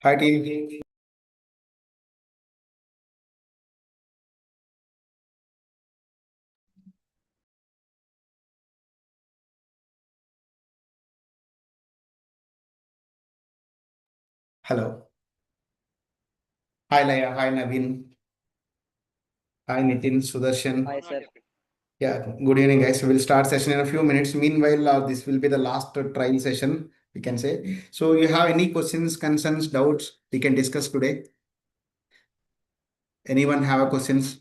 Hi team. Hello. Hi Laya. Hi Naveen. Hi Nitin. Sudarshan. Hi, sir. Yeah. Good evening, guys. We'll start session in a few minutes. Meanwhile, this will be the last trial session, we can say. So, you have any questions, concerns, doubts we can discuss today? Anyone have a questions?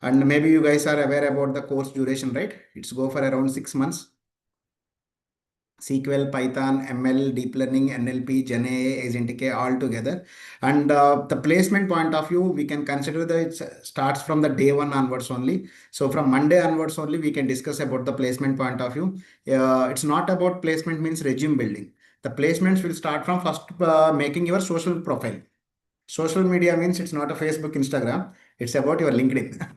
And maybe you guys are aware about the course duration, right? It's go for around 6 months. SQL, Python, ML, Deep Learning, NLP, GenAI, Agentic all together. And the placement point of view, we can consider that it starts from the day one onwards only. So from Monday onwards only, we can discuss about the placement point of view. It's not about placement means resume building. The placements will start from first making your social profile. Social media means it's not a Facebook, Instagram. It's about your LinkedIn.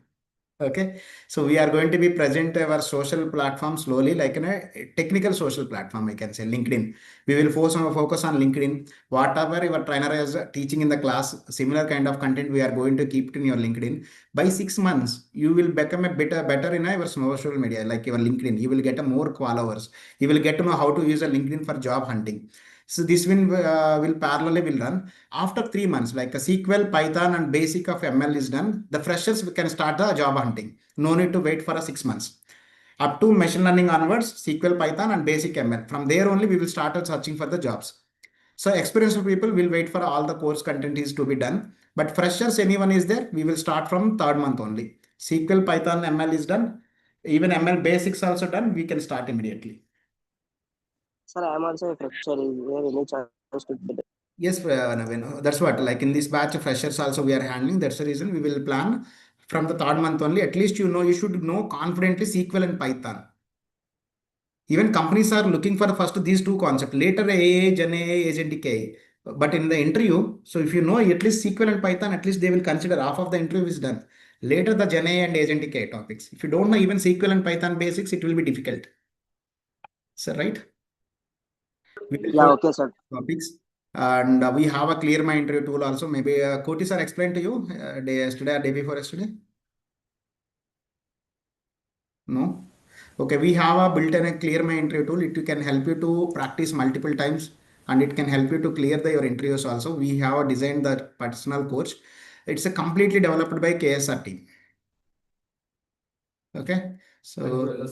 Okay, so we are going to be present our social platform slowly, like in a technical social platform, I can say LinkedIn. We will focus on LinkedIn. Whatever your trainer is teaching in the class, similar kind of content we are going to keep it in your LinkedIn. By 6 months, you will become a bit better in your social media, like your LinkedIn. You will get a more followers. You will get to know how to use a LinkedIn for job hunting. So this will parallelly will run. After 3 months, like a SQL, Python, and basic of ML is done, the freshers can start the job hunting. No need to wait for a 6 months. Up to machine learning onwards, SQL, Python, and basic ML. From there only, we will start searching for the jobs. So experienced people will wait for all the course content is to be done. But freshers, anyone is there, we will start from third month only. SQL, Python, ML is done. Even ML basics also done. We can start immediately. Sir, I am also a fresher. Is there any chance to get it? Yes, Naveen. That's what, like in this batch of freshers also we are handling. That's the reason we will plan from the third month only. At least you should know confidently SQL and Python. Even companies are looking for first these two concepts. Later AI, Gen AI, Agentic AI. But in the interview, so if you know at least SQL and Python, at least they will consider half of the interview is done. Later the Gen AI and Agentic AI topics. If you don't know even SQL and Python basics, it will be difficult. So right? We will Yeah, focus okay, sir. on topics. And we have a clear my interview tool also. Maybe Koti sir explained to you day yesterday or day before yesterday. No. Okay, we have a built-in a clear my interview tool. It can help you to practice multiple times, and it can help you to clear your interviews also. We have designed the personal course. It's a completely developed by KSR team. Okay, so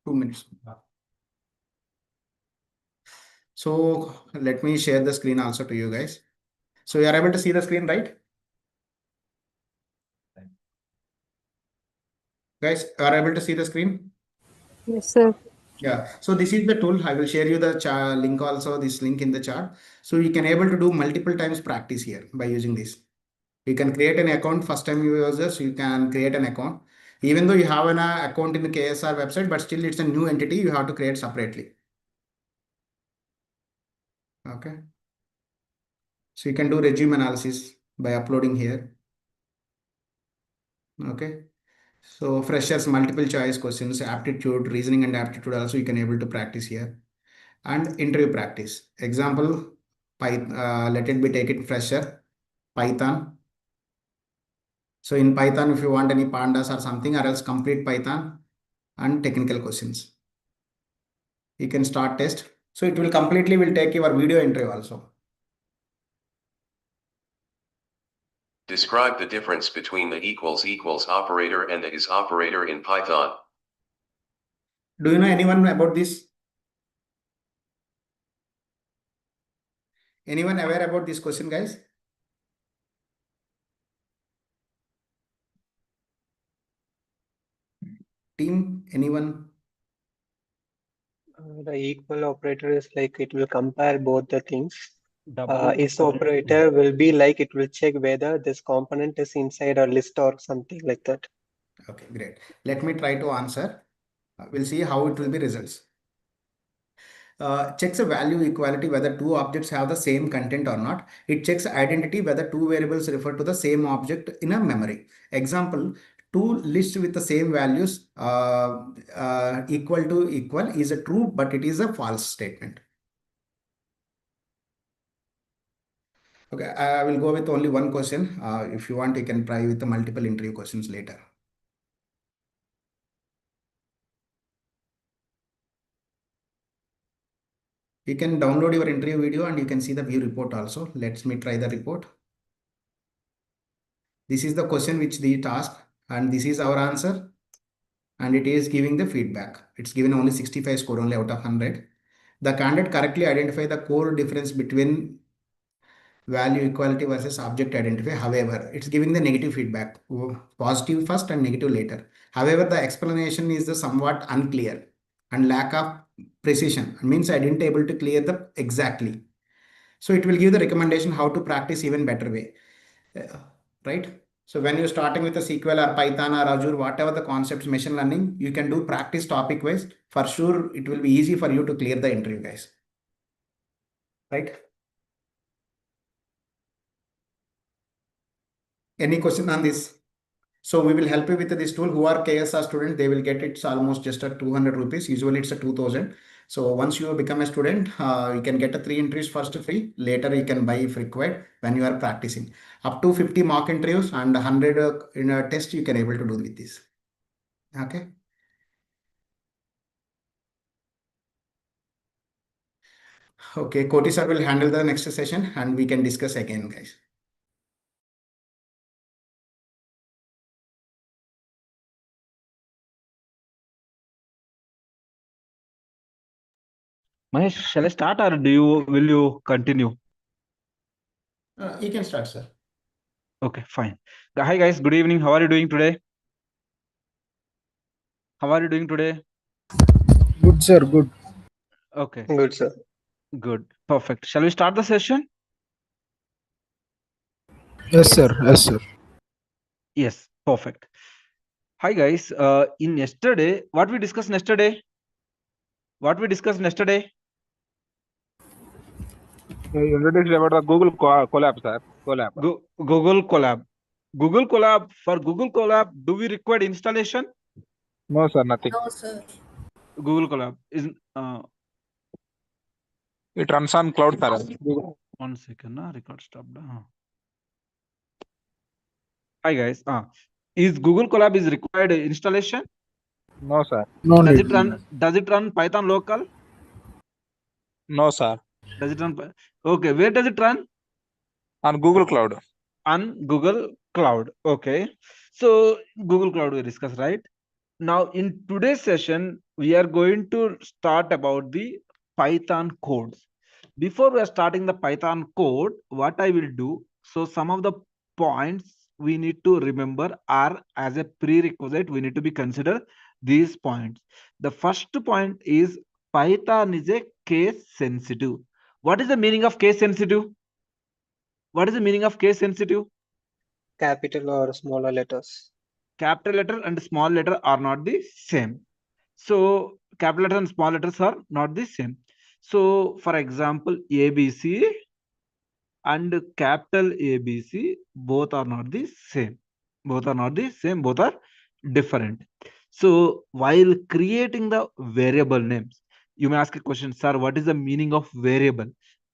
2 minutes. So let me share the screen also to you guys. So you are able to see the screen, right? Guys, are able to see the screen? Yes, sir. Yeah, so this is the tool. I will share you the link also, this link in the chart. So you can able to do multiple times practice here by using this. You can create an account, first time users, you can create an account. Even though you have an account in the KSR website, but still it's a new entity, you have to create separately. Okay. So you can do resume analysis by uploading here. Okay. So freshers, multiple choice questions, aptitude, reasoning and aptitude also you can able to practice here. And interview practice. Example, let it be take it fresher, Python. So in Python, if you want any pandas or something, or else complete Python and technical questions. You can start test. So it will completely will take your video interview also. Describe the difference between the equals operator and the is operator in Python. Do you know anyone about this? Anyone aware about this question, guys? Team, anyone? The equal operator is like it will compare both the things. Is operator will be like it will check whether this component is inside a list or something like that. Okay, great. Let me try to answer. We'll see how it will be results. Checks a value equality whether two objects have the same content or not. It checks identity whether two variables refer to the same object in a memory. Example, two lists with the same values equal to equal is a true, but it is a false statement. Okay, I will go with only one question. If you want, you can try with the multiple interview questions later. You can download your interview video and you can see the view report also. Let me try the report. This is the question which the task, and this is our answer, and it is giving the feedback. It's given only 65 score only out of 100. The candidate correctly identify the core difference between value equality versus object identify. However, it's giving the negative feedback, positive first and negative later. However, the explanation is the somewhat unclear and lack of precision. It means I didn't able to clear the exactly. So it will give the recommendation how to practice even better way, right? So when you're starting with a SQL or Python or Azure, whatever the concepts machine learning, you can do practice topic wise. For sure, it will be easy for you to clear the interview, guys. Right? Any question on this? So we will help you with this tool. Who are KSR students, they will get it's almost just at 200 rupees. Usually it's a 2000. So once you become a student, you can get a 3 entries first free. Later you can buy if required when you are practicing. Up to 50 mock interviews and 100 in a test you can able to do with this. Okay. Okay, Koti sir will handle the next session and we can discuss again, guys. Mahesh, shall I start or will you continue? You can start, sir. Okay, fine. Hi guys, good evening. How are you doing today? How are you doing today? Good, sir. Good. Okay, Good, sir. good. Perfect. Shall we start the session? Yes, sir. Yes, sir. Yes, perfect. Hi guys, in yesterday, what we discussed yesterday? What we discussed yesterday? You introduced about the Google collab, sir. Collab. Google Colab. Google Colab, for Google Colab, do we require installation? No, sir. Nothing. No, sir. Google Colab is It runs on cloud, sir. Google. 1 second, record stopped. Hi guys, is Google Colab is required installation? No, sir. No Does need. it run? Does it run Python local? No, sir. Does it run? Okay, where does it run? On Google Cloud. On Google Cloud. Okay, so Google Cloud we discuss, right? Now in today's session, we are going to start about the Python codes. Before we are starting the Python code, what I will do, so some of the points we need to remember are as a prerequisite, we need to be consider these points. The first point is Python is a case sensitive. What is the meaning of case sensitive? What is the meaning of case sensitive? Capital or smaller letters. Capital letter and small letter are not the same. So capital letter and small letters are not the same. So for example, ABC and capital ABC, both are not the same. Both are not the same, both are different. So while creating the variable names, you may ask a question, sir, what is the meaning of variable?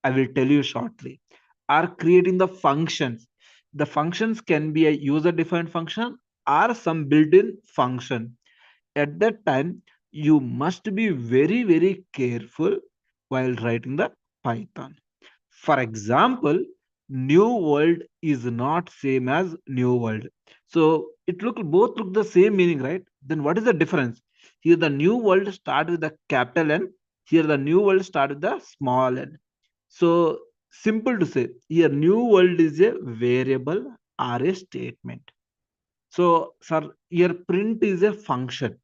I will tell you shortly. Are creating the functions. The functions can be a user-defined function or some built-in function. At that time, you must be very, very careful while writing the Python. For example, new world is not same as new world. So it both look the same meaning, right? Then what is the difference? Here the new world start with the capital N. Here the new world start with the small n. So simple to say, here new world is a variable or a statement. So sir, here print is a function.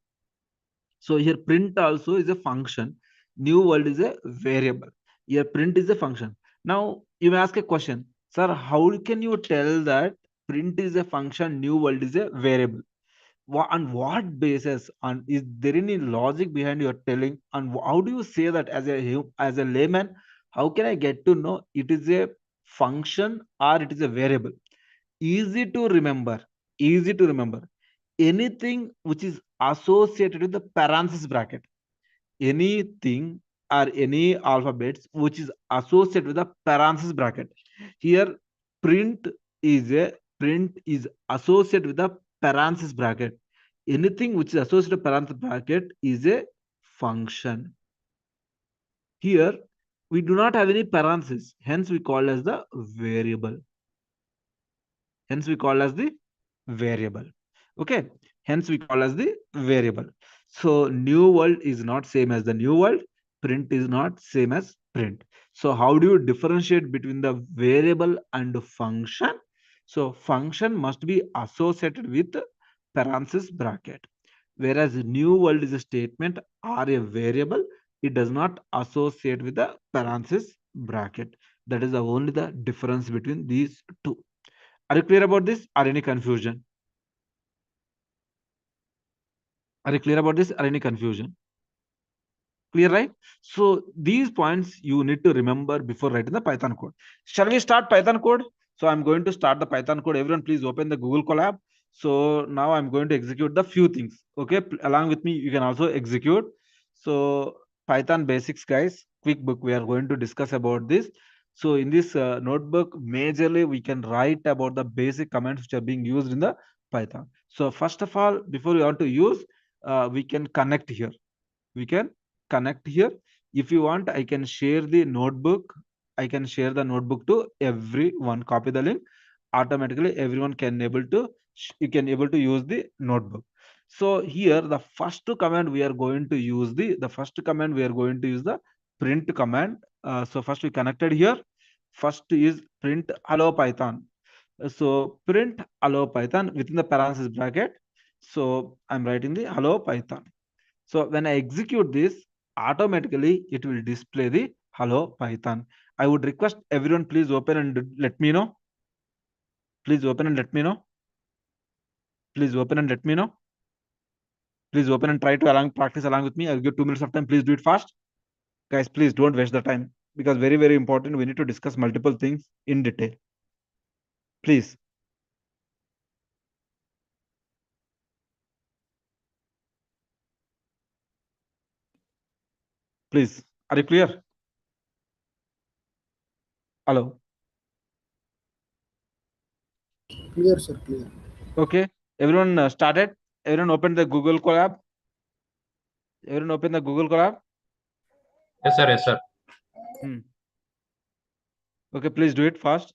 So here print also is a function. New world is a variable. Here print is a function. Now you may ask a question, sir, how can you tell that print is a function, new world is a variable? On what basis? And is there any logic behind your telling? And how do you say that as a layman? How can I get to know it is a function or it is a variable? Easy to remember. Easy to remember. Anything which is associated with the parenthesis bracket, anything or any alphabets which is associated with the parenthesis bracket, Here, print is associated with the parenthesis bracket. Anything which is associated with parenthesis bracket is a function. Here, we do not have any parenthesis, hence we call as the variable. Hence we call as the variable. Okay, hence we call as the variable. So new world is not same as the new world. Print is not same as print. So how do you differentiate between the variable and function? So function must be associated with parenthesis bracket, whereas new world is a statement or a variable. It does not associate with the parenthesis bracket. That is only the difference between these two. Are you clear about this? Or any confusion? Are you clear about this? Or any confusion? Clear, right? So these points you need to remember before writing the Python code. Shall we start Python code? So I'm going to start the Python code. Everyone, please open the Google Colab. So now I'm going to execute the few things. Okay, along with me, you can also execute. So Python basics, guys, quick book. We are going to discuss about this. So in this notebook, majorly we can write about the basic commands which are being used in the Python. So first of all, before we want to use, we can connect here. We can connect here. If you want, I can share the notebook. I can share the notebook to everyone. Copy the link. Automatically, everyone can able to you can able to use the notebook. So here, the first command we are going to use the first command we are going to use the print command. So first we connected here. First is print hello Python. So print hello Python within the parenthesis bracket. So I'm writing the hello Python. So when I execute this, automatically it will display the hello Python. I would request everyone, please open and let me know. Please open and let me know. Please open and let me know. Please open and try to practice along with me. I'll give 2 minutes of time. Please do it fast. Guys, please don't waste the time, because very, very important. We need to discuss multiple things in detail. Please. Please. Are you clear? Hello. Clear, sir, clear. Okay. Everyone started. Everyone open the Google Colab. Everyone open the Google Colab. Yes, sir. Yes, sir. Okay, please do it fast.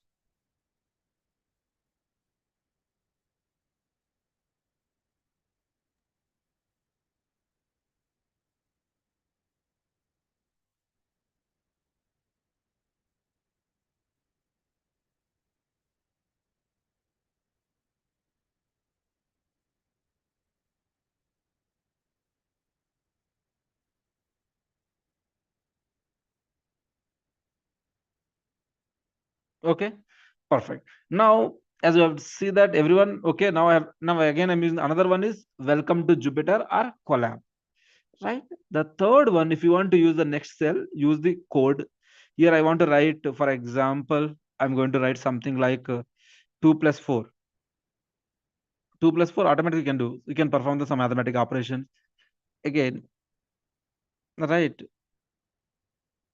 Okay, perfect. Now, as you have see that everyone, okay, now again I'm using another one is welcome to Jupyter or Colab, right? The third one, if you want to use the next cell, use the code. Here I want to write, for example, I'm going to write something like 2 plus 4. 2 plus 4 automatically can do. You can perform some mathematical operations. Again, right?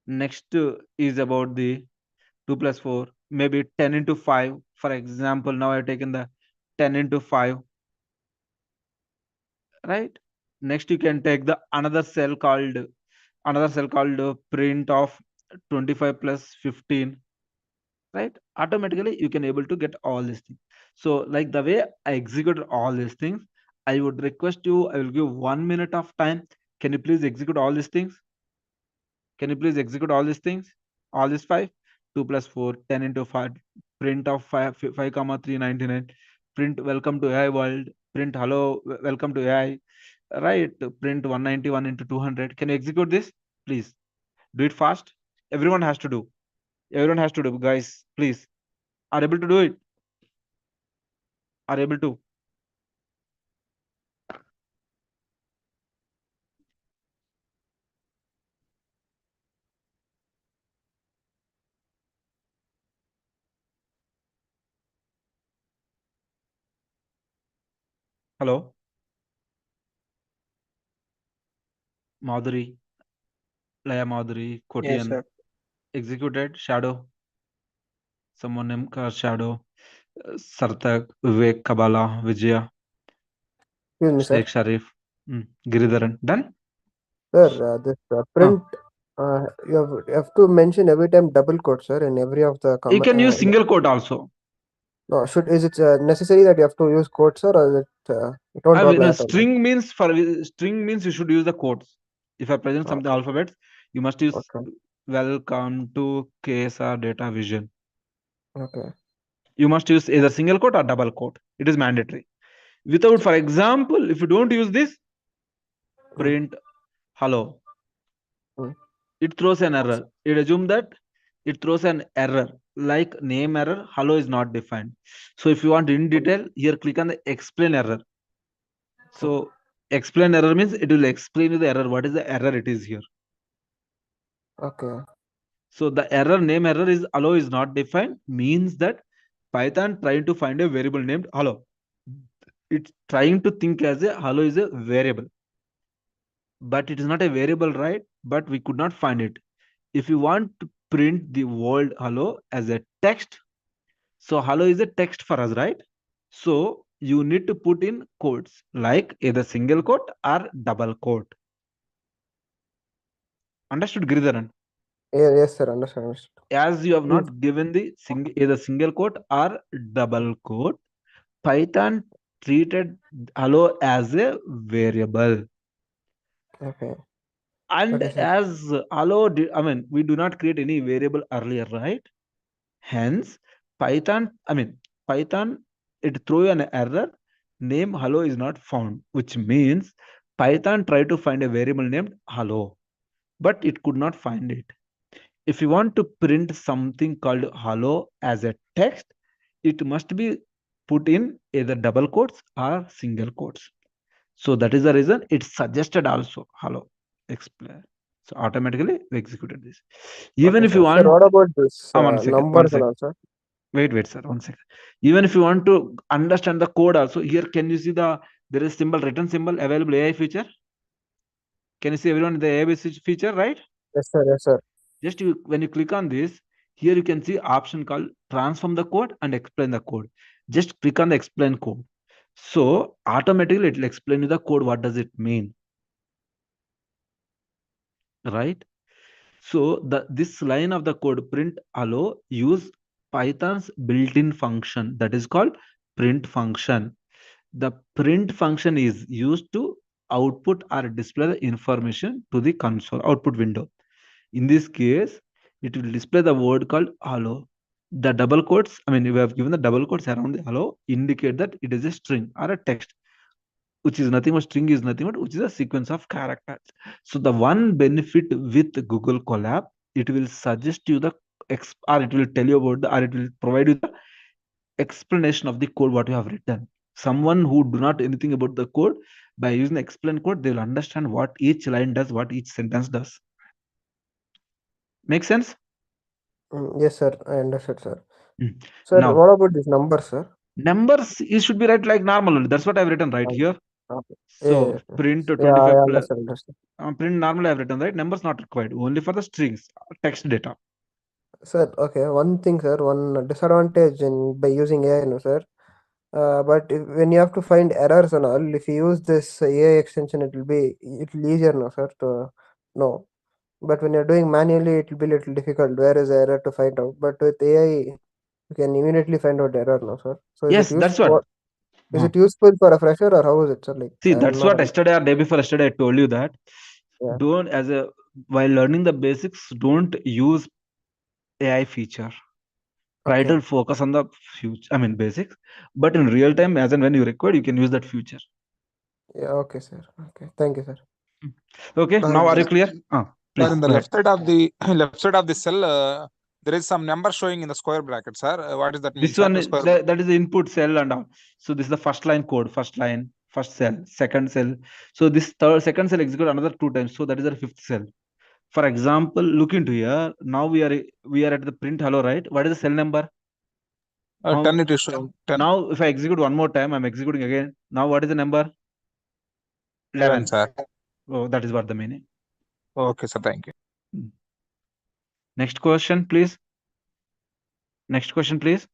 Next is about the 2 plus 4, maybe 10 into 5. For example, now I've taken the 10 into 5, right? Next, you can take the another cell called print of 25 plus 15, right? Automatically, you can able to get all these things. So like the way I executed all these things, I would request you, I will give 1 minute of time. Can you please execute all these things? Can you please execute all these things? All these 5? 2 plus 4, 10 into 5, print of 5 comma 399, print welcome to AI world, print hello, welcome to AI, right? Print 191 into 200. Can you execute this? Please do it fast. Everyone has to do. Everyone has to do, guys. Please. Are able to do it? Are able to? Hello? Madhuri, Laya Madhuri, Yes, Kotian, sir. executed, Shadow. Someone named Shadow, Sarthak, Vivek, Kabala, Vijaya, Excuse me, sir. Sheikh Sharif, Giridharan. Done? Sir, this print, you have to mention every time double quote, sir, in every of the You can use single quote also. No, is it necessary that you have to use quotes, sir, or is it won't work like that? String means you should use the quotes. If I present something alphabets, you must use welcome to KSR Data Vision. Okay. You must use either single quote or double quote. It is mandatory. Without, for example, if you don't use this, print hello. It throws an error. It assumes that it throws an error like name error, hello is not defined. So if you want in detail, here click on the explain error. So explain error means it will explain you the error. What is the error it is here? Okay. So the error name error is hello is not defined means that Python trying to find a variable named hello. It's trying to think as a hello is a variable, but it is not a variable, right? But we could not find it. If you want to print the word hello as a text, so hello is a text for us, right? So you need to put in quotes like either single quote or double quote. Understood, Giridharan? Yes, sir. Understand. As you have not given the either single quote or double quote, Python treated hello as a variable. Okay. And Okay, as hello, we do not create any variable earlier, right? Hence, Python, it throw an error, name hello is not found, which means Python tried to find a variable named hello, but it could not find it. If you want to print something called hello as a text, it must be put in either double quotes or single quotes. So that is the reason it suggested also hello. Explain. So automatically we executed this. Even if you want. Sir, what about this numbers one also? Wait, sir. 1 second. Even if you want to understand the code also, here can you see there is symbol, written symbol, available AI feature? Can you see everyone the AI feature, right? Yes, sir. Yes, sir. Just when you click on this, here you can see option called transform the code and explain the code. Just click on the explain code. So automatically it will explain you the code. What does it mean? Right? So this line of the code print hello use Python's built-in function that is called print function. The print function is used to output or display the information to the console output window. In this case, it will display the word called hello. The double quotes, we have given the double quotes around the hello, indicate that it is a string or a text, which is nothing but string is nothing but which is a sequence of characters. So the one benefit with Google Colab, it will suggest you the or it will tell you about or it will provide you the explanation of the code what you have written. Someone who do not anything about the code, by using the explain code, they will understand what each line does, what each sentence does. Make sense? Yes, sir. I understood, sir. Mm. Sir, Now, what about this number, sir? Numbers, it should be right like normal. That's what I've written right here. Okay. So print 25 I plus. understand. Print normally I've written, right? Numbers not required, only for the strings, text data. Sir, okay. One thing, sir. One disadvantage by using AI, no, sir. But when you have to find errors and all, if you use this AI extension, it will be easier, no, sir, to know. But when you're doing manually, it will be a little difficult. Where is the error to find out? But with AI, you can immediately find out the error, no, sir. So is Yes, it that's useful? what. Is it useful for a fresher or how is it, sir? Like, See, I'm that's not what yesterday or day before yesterday I told you that. Yeah. Don't while learning the basics, don't use AI feature. Try to focus on the future. Basics. But in real time, as and when you require, you can use that feature. Yeah. Okay, sir. Okay. Thank you, sir. Okay. Now, are you clear? Please, in the left side of the cell, there is some number showing in the square bracket, sir. What does that mean? This one, that is the input cell and all. So this is the first line code, first line, first cell, second cell. So this second cell execute another 2 times. So that is the fifth cell. For example, look into here. Now we are at the print hello, right? What is the cell number? 10 it is showing. 10. Now if I execute one more time, I'm executing again. Now what is the number? 11, sir. Oh, that is what the meaning. Okay, sir. Thank you. Next question, please. Next question, please.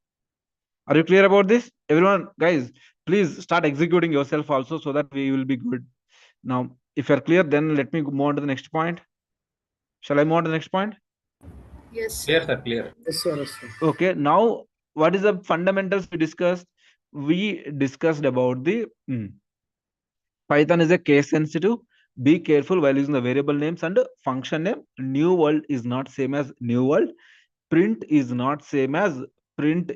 Are you clear about this? Everyone, guys, please start executing yourself also so that we will be good. Now, if you're clear, then let me move on to the next point. Shall I move on to the next point? Yes. Clear, sir, clear. Yes, sir. Yes, sir. Okay, now what is the fundamentals we discussed? We discussed about the Python is a case sensitive. Be careful while using the variable names and function name. New world is not same as new world. Print is not same as print.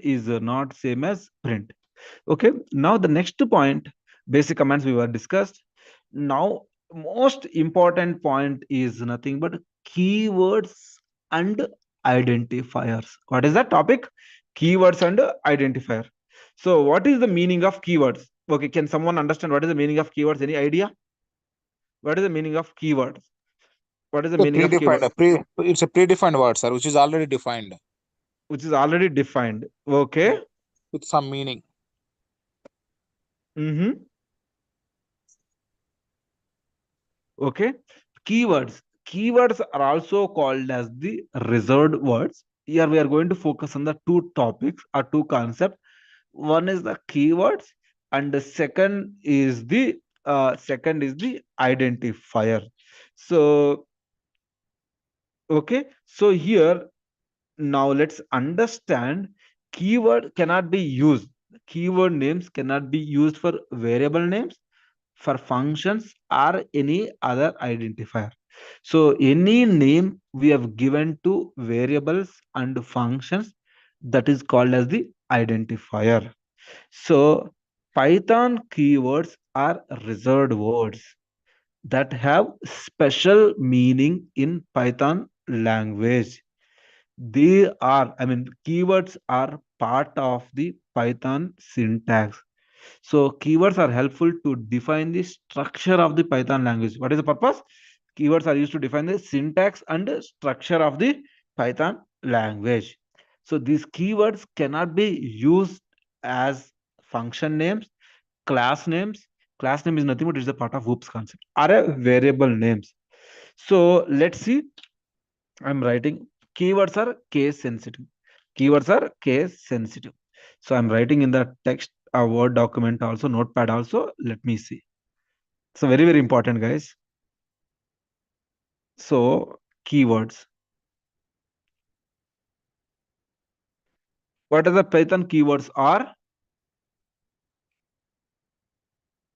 Okay, now the next point, basic commands we were discussed. Now, most important point is nothing but keywords and identifiers. What is that topic? Keywords and identifier. So what is the meaning of keywords? Okay, can someone understand what is the meaning of keywords? Any idea? What is the meaning of keywords? What is the meaning of keywords? It's a predefined word, sir, which is already defined. Which is already defined. Okay. With some meaning. Okay. Keywords. Keywords are also called as the reserved words. Here we are going to focus on the two topics or two concepts. One is the keywords, and the second is the identifier. So, okay. So here now let's understand keyword cannot be used. Keyword names cannot be used for variable names, for functions, or any other identifier. So any name we have given to variables and functions, that is called as the identifier. So Python keywords are reserved words that have special meaning in Python language. Keywords are part of the Python syntax. So keywords are helpful to define the structure of the Python language. What is the purpose? Keywords are used to define the syntax and structure of the Python language. So these keywords cannot be used as function names, class names. Class name is nothing but it is a part of OOPS concept, are variable names. So let's see. I'm writing keywords are case sensitive. Keywords are case sensitive. So I'm writing in the text, a Word document also, notepad also. Let me see. So very, very important, guys. So keywords. What are the Python keywords are?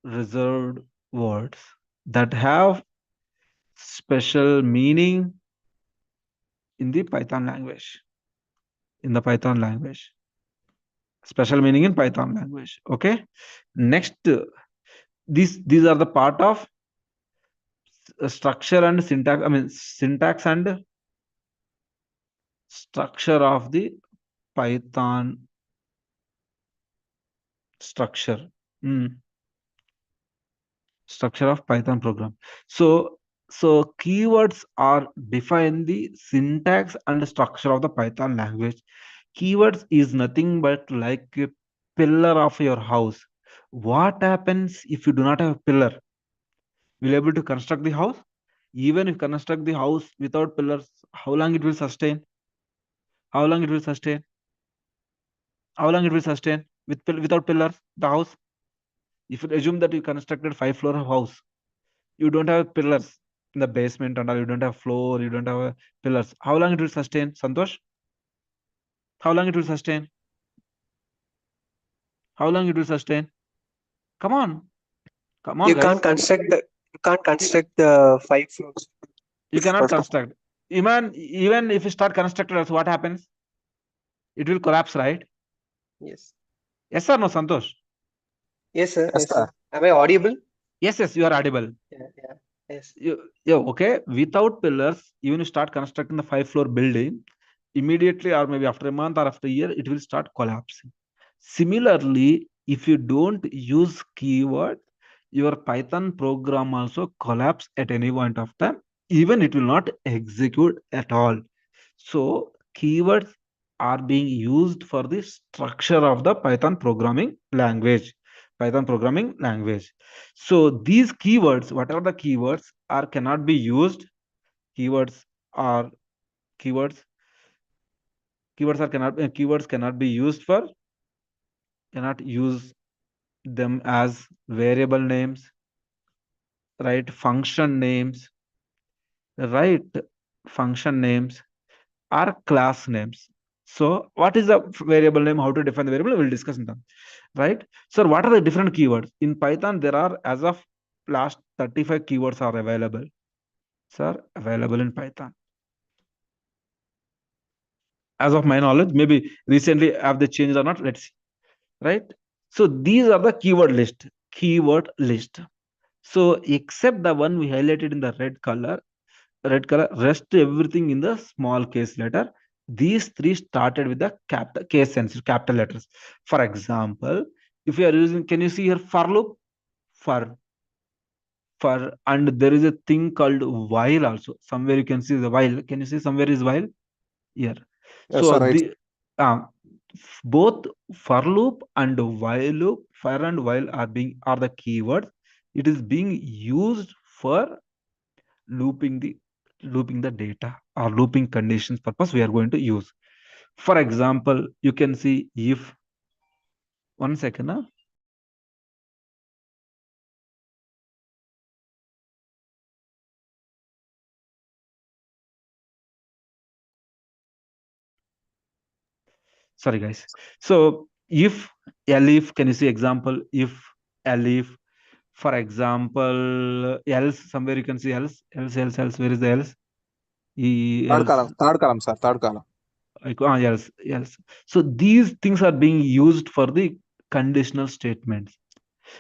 Reserved words that have special meaning in the Python language. In the Python language. Special meaning in Python language. Okay. Next, these are the part of structure and syntax. Syntax and structure of the Python structure. Structure of Python program. So keywords are define the syntax and structure of the Python language. Keywords is nothing but like a pillar of your house. What happens if you do not have a pillar? Will you able to construct the house? Even if construct the house without pillars, how long it will sustain? How long it will sustain? How long it will sustain without pillars? The house. If you assume that you constructed 5-floor house, you don't have pillars in the basement and all, you don't have floor, you don't have pillars. How long it will sustain, Santosh? How long it will sustain? How long it will sustain? Come on, You guys. can't construct the 5 floors. You cannot construct. Even if you start constructing, also what happens? It will collapse, right? Yes. Yes or no, Santosh? Yes, sir. Yes, Yes, sir. Am I audible? Yes, you are audible. Yeah. Yes. Okay. Without pillars, even you start constructing the 5-floor building, immediately or maybe after a month or after a year, it will start collapsing. Similarly, if you don't use keyword, your Python program also collapse at any point of time. Even it will not execute at all. So keywords are being used for the structure of the Python programming language. So these keywords, whatever the keywords are, cannot be used. Keywords Keywords cannot be used for, cannot use them as variable names, right? Function names, right? Function names or class names. So what is the variable name? How to define the variable? We'll discuss in them, right? So what are the different keywords in Python? There are, as of last 35 keywords are available. Sir, available in Python. As of my knowledge, maybe recently have they changed or not? Let's see, right? So these are the keyword list. So except the one we highlighted in the red color, rest everything in the small case letter. These three started with the capital case sensitive capital letters. For example, if you are using, can you see here for loop? For, and there is a thing called while also. Somewhere you can see the while. Can you see somewhere is while? Here. Yes, So sir, right. both for loop and while loop, for and while are the keywords. It is being used for looping the data or looping conditions purpose we are going to use. For example, you can see if, one second, sorry guys. So if elif, can you see example? If elif, for example, else, somewhere you can see else. Where is the else? Third column, sir, third column. Yes. So these things are being used for the conditional statements.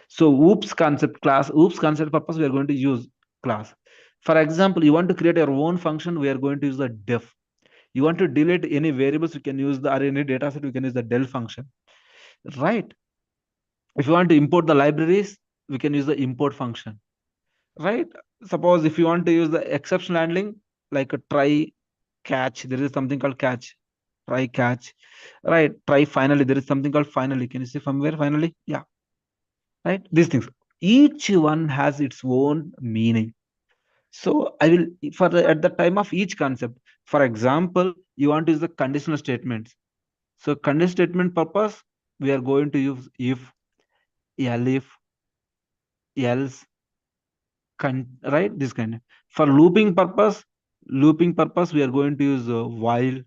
So oops concept purpose, we are going to use class. For example, you want to create your own function, we are going to use the def. You want to delete any variables, you can use the, or any data set, we can use the del function, right? If you want to import the libraries, we can use the import function, right? Suppose if you want to use the exception handling, like a try catch, there is something called catch, try catch, right? Try finally, there is something called finally. Can you see from where finally? Yeah, right? These things, each one has its own meaning. So I will, at the time of each concept, for example, you want to use the conditional statements. So conditional statement purpose, we are going to use if, elif, else, right? This kind. For looping purpose, we are going to use while,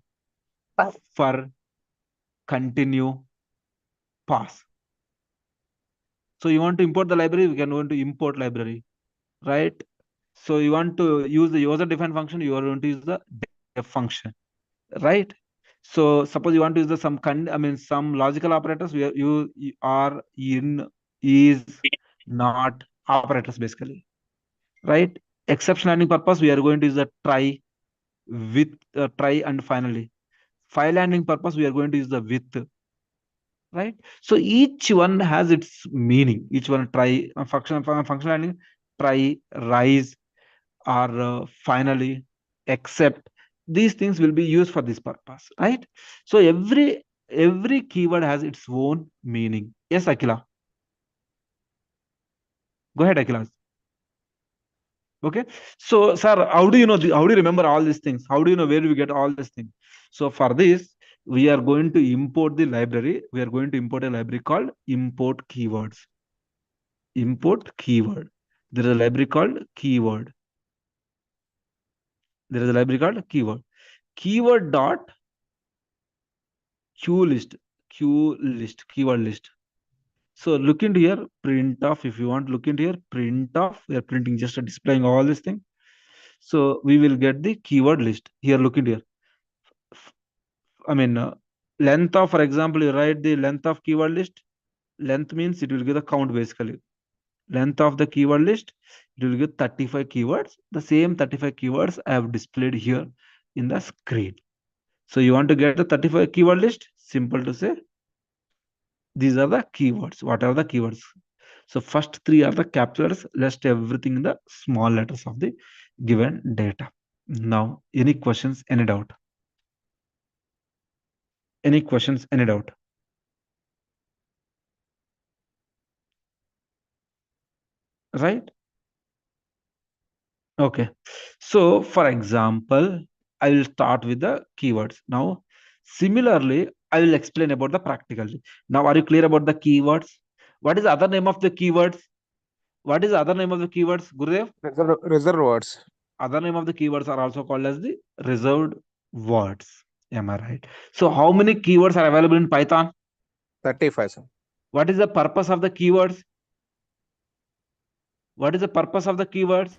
for, continue, pass. So you want to import the library, we can go to import library, right? So you want to use the user defined function, you are going to use the def function, right? So suppose you want to use the some logical operators, where you are in, is, not operators basically, right? Exception handling purpose, we are going to use the try, with, try and finally. File handling purpose, we are going to use the with, right? So each one has its meaning. Each one, try, function handling, try, rise, or finally, except. These things will be used for this purpose, right? So every keyword has its own meaning. Yes, Akila. Go ahead, Akila. Okay. So, sir, how do you know? How do you remember all these things? How do you know where we get all these things? So, for this, we are going to import the library. We are going to import a library called import keywords. Import keyword. There is a library called keyword. There is a library called keyword. Keyword dot q list, keyword list. So look into here, print off. If you want to look into here, print off. We are printing, just displaying all this thing. So we will get the keyword list here. Look into here. Length of, for example, you write the length of keyword list. Length means it will give the count basically. Length of the keyword list, it will give 35 keywords. The same 35 keywords I have displayed here in the screen. So you want to get the 35 keyword list? Simple to say, these are the keywords. What are the keywords? So first three are the capitals, rest everything in the small letters of the given data. Now, any questions, any doubt? Any questions, any doubt? Right? Okay. So for example, I will start with the keywords. Now, Similarly, I will explain about the practicality. Now, are you clear about the keywords? What is the other name of the keywords? What is the other name of the keywords, Gurudev? Reserved words. Other name of the keywords are also called as the reserved words. Am I right? So how many keywords are available in Python? 35, sir. What is the purpose of the keywords? What is the purpose of the keywords?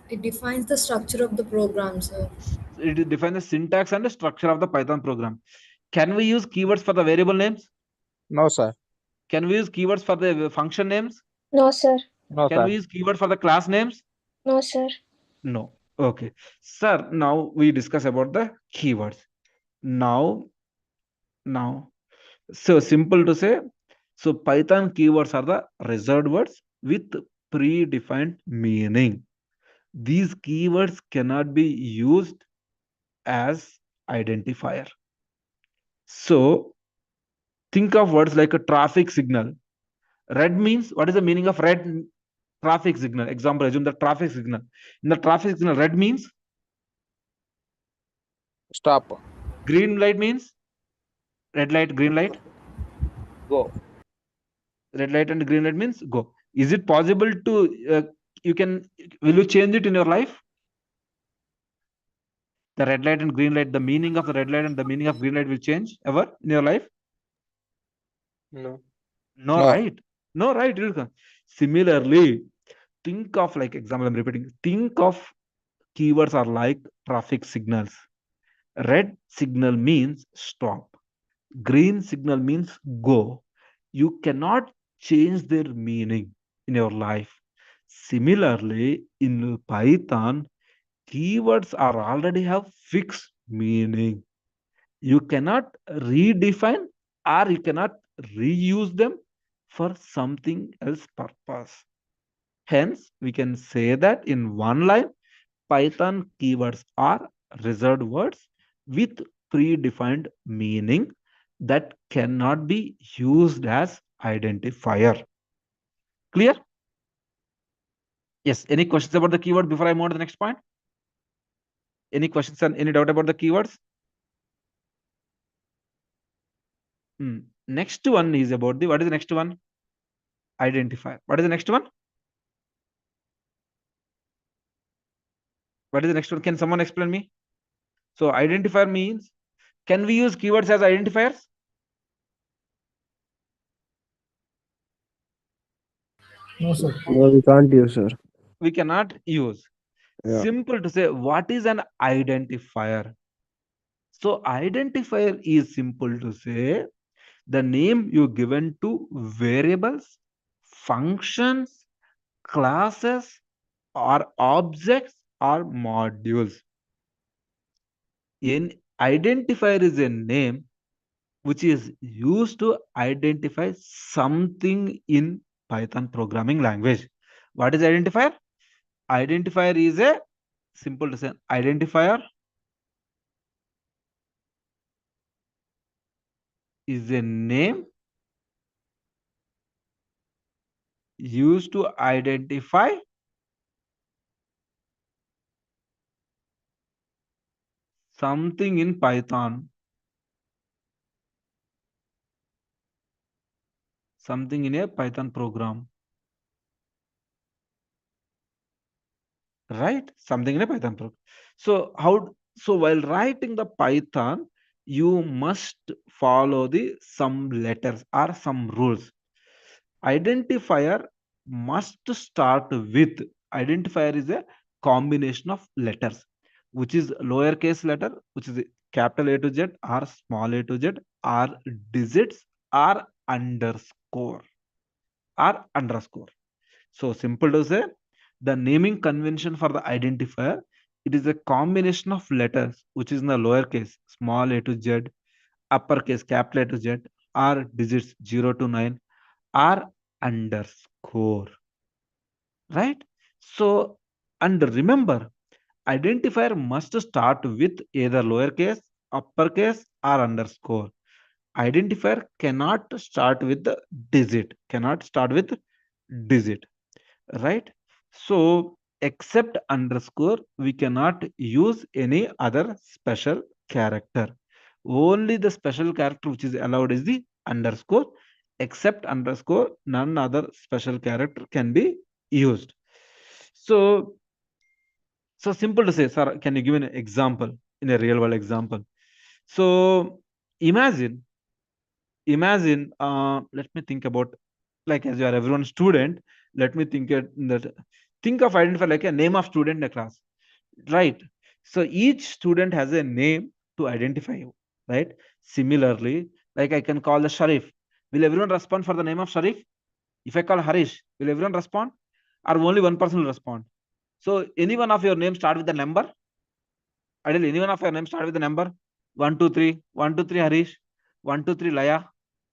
It defines the structure of the program, sir. It defines the syntax and the structure of the Python program. Can we use keywords for the variable names? No, sir. Can we use keywords for the function names? No, sir. No, Can sir. we use keyword for the class names? No, sir. No. Okay. Sir, now we discuss about the keywords. Now, so simple to say, so Python keywords are the reserved words with predefined meaning. These keywords cannot be used as identifier. So think of words like a traffic signal. Red means, what is the meaning of red? Traffic signal. Example, assume the traffic signal. In the traffic signal, red means? Stop. Green light means? Red light, green light? Go. Red light and green light means go. Is it possible to, will you change it in your life? The red light and green light, the meaning of the red light and the meaning of green light will change ever in your life? No. No, No. right? No, right? Similarly, think of, like example, I'm repeating, think of keywords are like traffic signals. Red signal means stop. Green signal means go. You cannot change their meaning in your life. Similarly, in Python, keywords are already have fixed meaning. You cannot redefine or you cannot reuse them for something else purpose. Hence, we can say that in one line, Python keywords are reserved words with predefined meaning that cannot be used as identifier. Clear? Yes. Any questions about the keyword before I move on to the next point? Any questions and any doubt about the keywords? Next one is about what is the next one? Identifier. What is the next one? What is the next one? Can someone explain me? So identifier means, can we use keywords as identifiers? No, sir. No, we can't use, sir. We cannot use. Yeah. Simple to say, what is an identifier? So identifier is simple to say the name you given to variables, functions, classes, or objects or modules. An identifier is a name which is used to identify something in Python programming language. What is identifier? Identifier is a simple to say identifier is a name used to identify something in Python. Something in a Python program. Right? Something in a Python program. So while writing the Python, you must follow some letters or some rules. Identifier must start with, identifier is a combination of letters, which is lowercase letter, which is capital A to Z or small a to Z or digits or underscore. So simple to say, the naming convention for the identifier, it is a combination of letters, which is in the lowercase, small a to Z, uppercase, capital A to Z, or digits 0 to 9, or underscore. Right? So, and remember, identifier must start with either lowercase, uppercase, or underscore. Identifier cannot start with the digit, right? So except underscore, we cannot use any other special character. Only the special character which is allowed is the underscore. Except underscore, none other special character can be used. So simple to say, sir, can you give an example in a real world example? So imagine, let me think about, like, as you are everyone's student, let me think think of identify like a name of student in a class, right? So each student has a name to identify you, right? Similarly, like I can call the Sharif. Will everyone respond for the name of Sharif? If I call Harish, will everyone respond, or only one person will respond? So any one of your names start with the number. Ideally, any one of your names start with the number 1, 2, 3, 1, 2, 3 Harish, 1, 2, 3 Laya,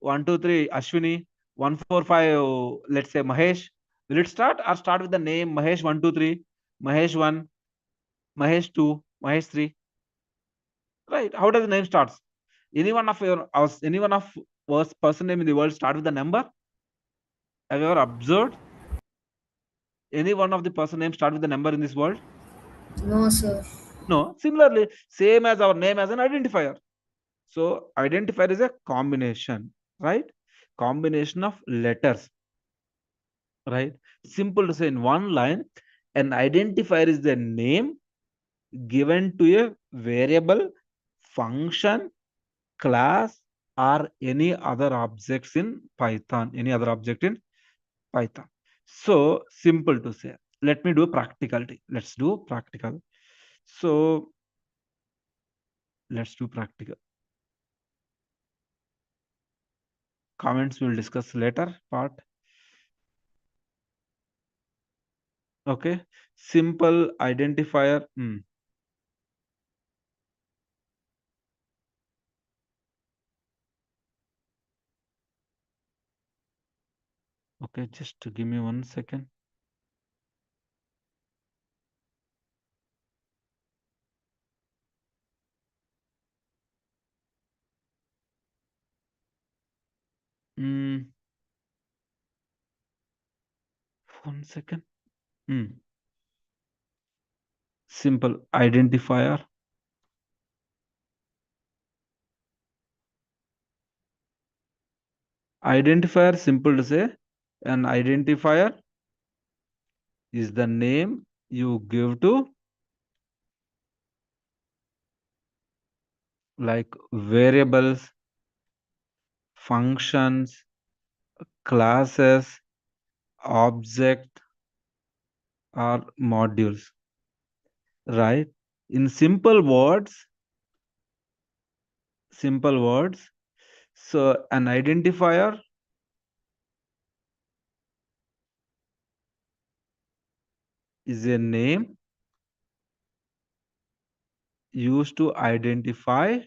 1, 2, 3 Ashwini, 1, 4, 5, let's say Mahesh. Will it start or start with the name Mahesh 1, 2, 3, Mahesh 1, Mahesh 2, Mahesh 3? Right? How does the name starts? Any one of worst person name in the world start with the number? Have you ever observed any one of the person name start with the number in this world? No, sir. No. Similarly, same as our name as an identifier. So identifier is a combination, right? Combination of letters, right? Simple to say in one line, an identifier is the name given to a variable, function, class, or any other objects in Python, any other object in Python. So simple to say. Let me do practicality. Let's do practical. So let's do practical. Comments we'll discuss later part. Okay. Simple identifier. Okay, just to give me 1 second. Mm. 1 second. Simple identifier. Identifier, simple to say, an identifier is the name you give to like variables, functions, classes, object, or modules, right? In simple words, so an identifier is a name used to identify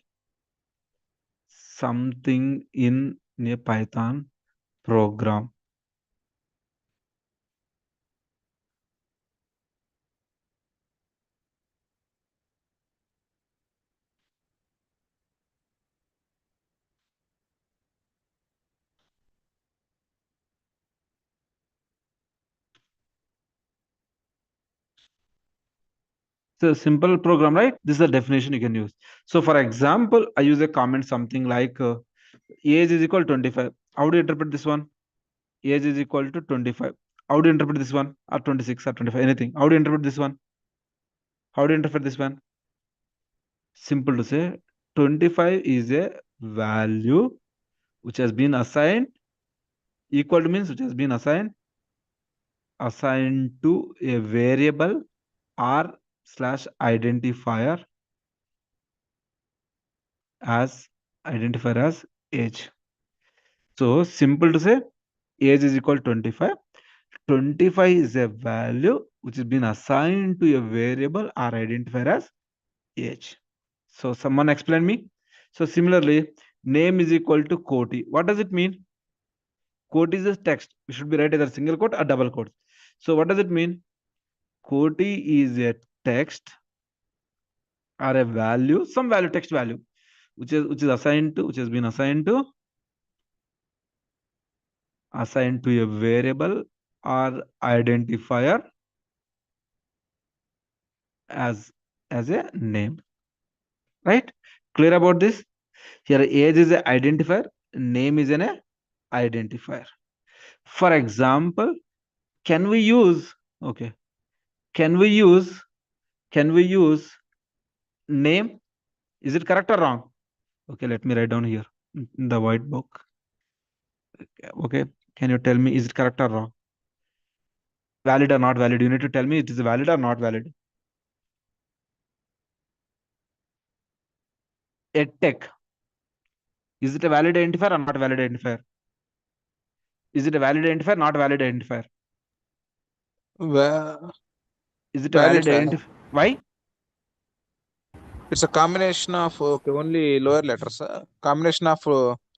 something in a Python program. So simple program, right? This is the definition you can use. So for example, I use a comment something like age is equal to 25. How do you interpret this one? Age is equal to 25. How do you interpret this one? Or 26 or 25, anything. How do you interpret this one? How do you interpret this one? Simple to say, 25 is a value which has been assigned. Equal to means which has been assigned to a variable r/identifier as age. So simple to say, age is equal to 25. 25 is a value which has been assigned to a variable or identifier as age. So someone explain me. So similarly, name is equal to Koti. What does it mean? Koti is a text. We should be write either single quote or double quotes. So what does it mean? Koti is a text or a value, some value, text value, which has been assigned to a variable or identifier as a name. Right? Clear about this? Here age is an identifier, name is an identifier. For example, can we use name? Is it correct or wrong? Okay, let me write down here in the white book. Okay, can you tell me, is it correct or wrong? Valid or not valid? You need to tell me it is valid or not valid. EdTech, is it a valid identifier or not valid identifier? Is it a valid identifier, not valid identifier? Is it a Valid, valid sir. identifier? Why? It's a combination of only lower letters. Combination of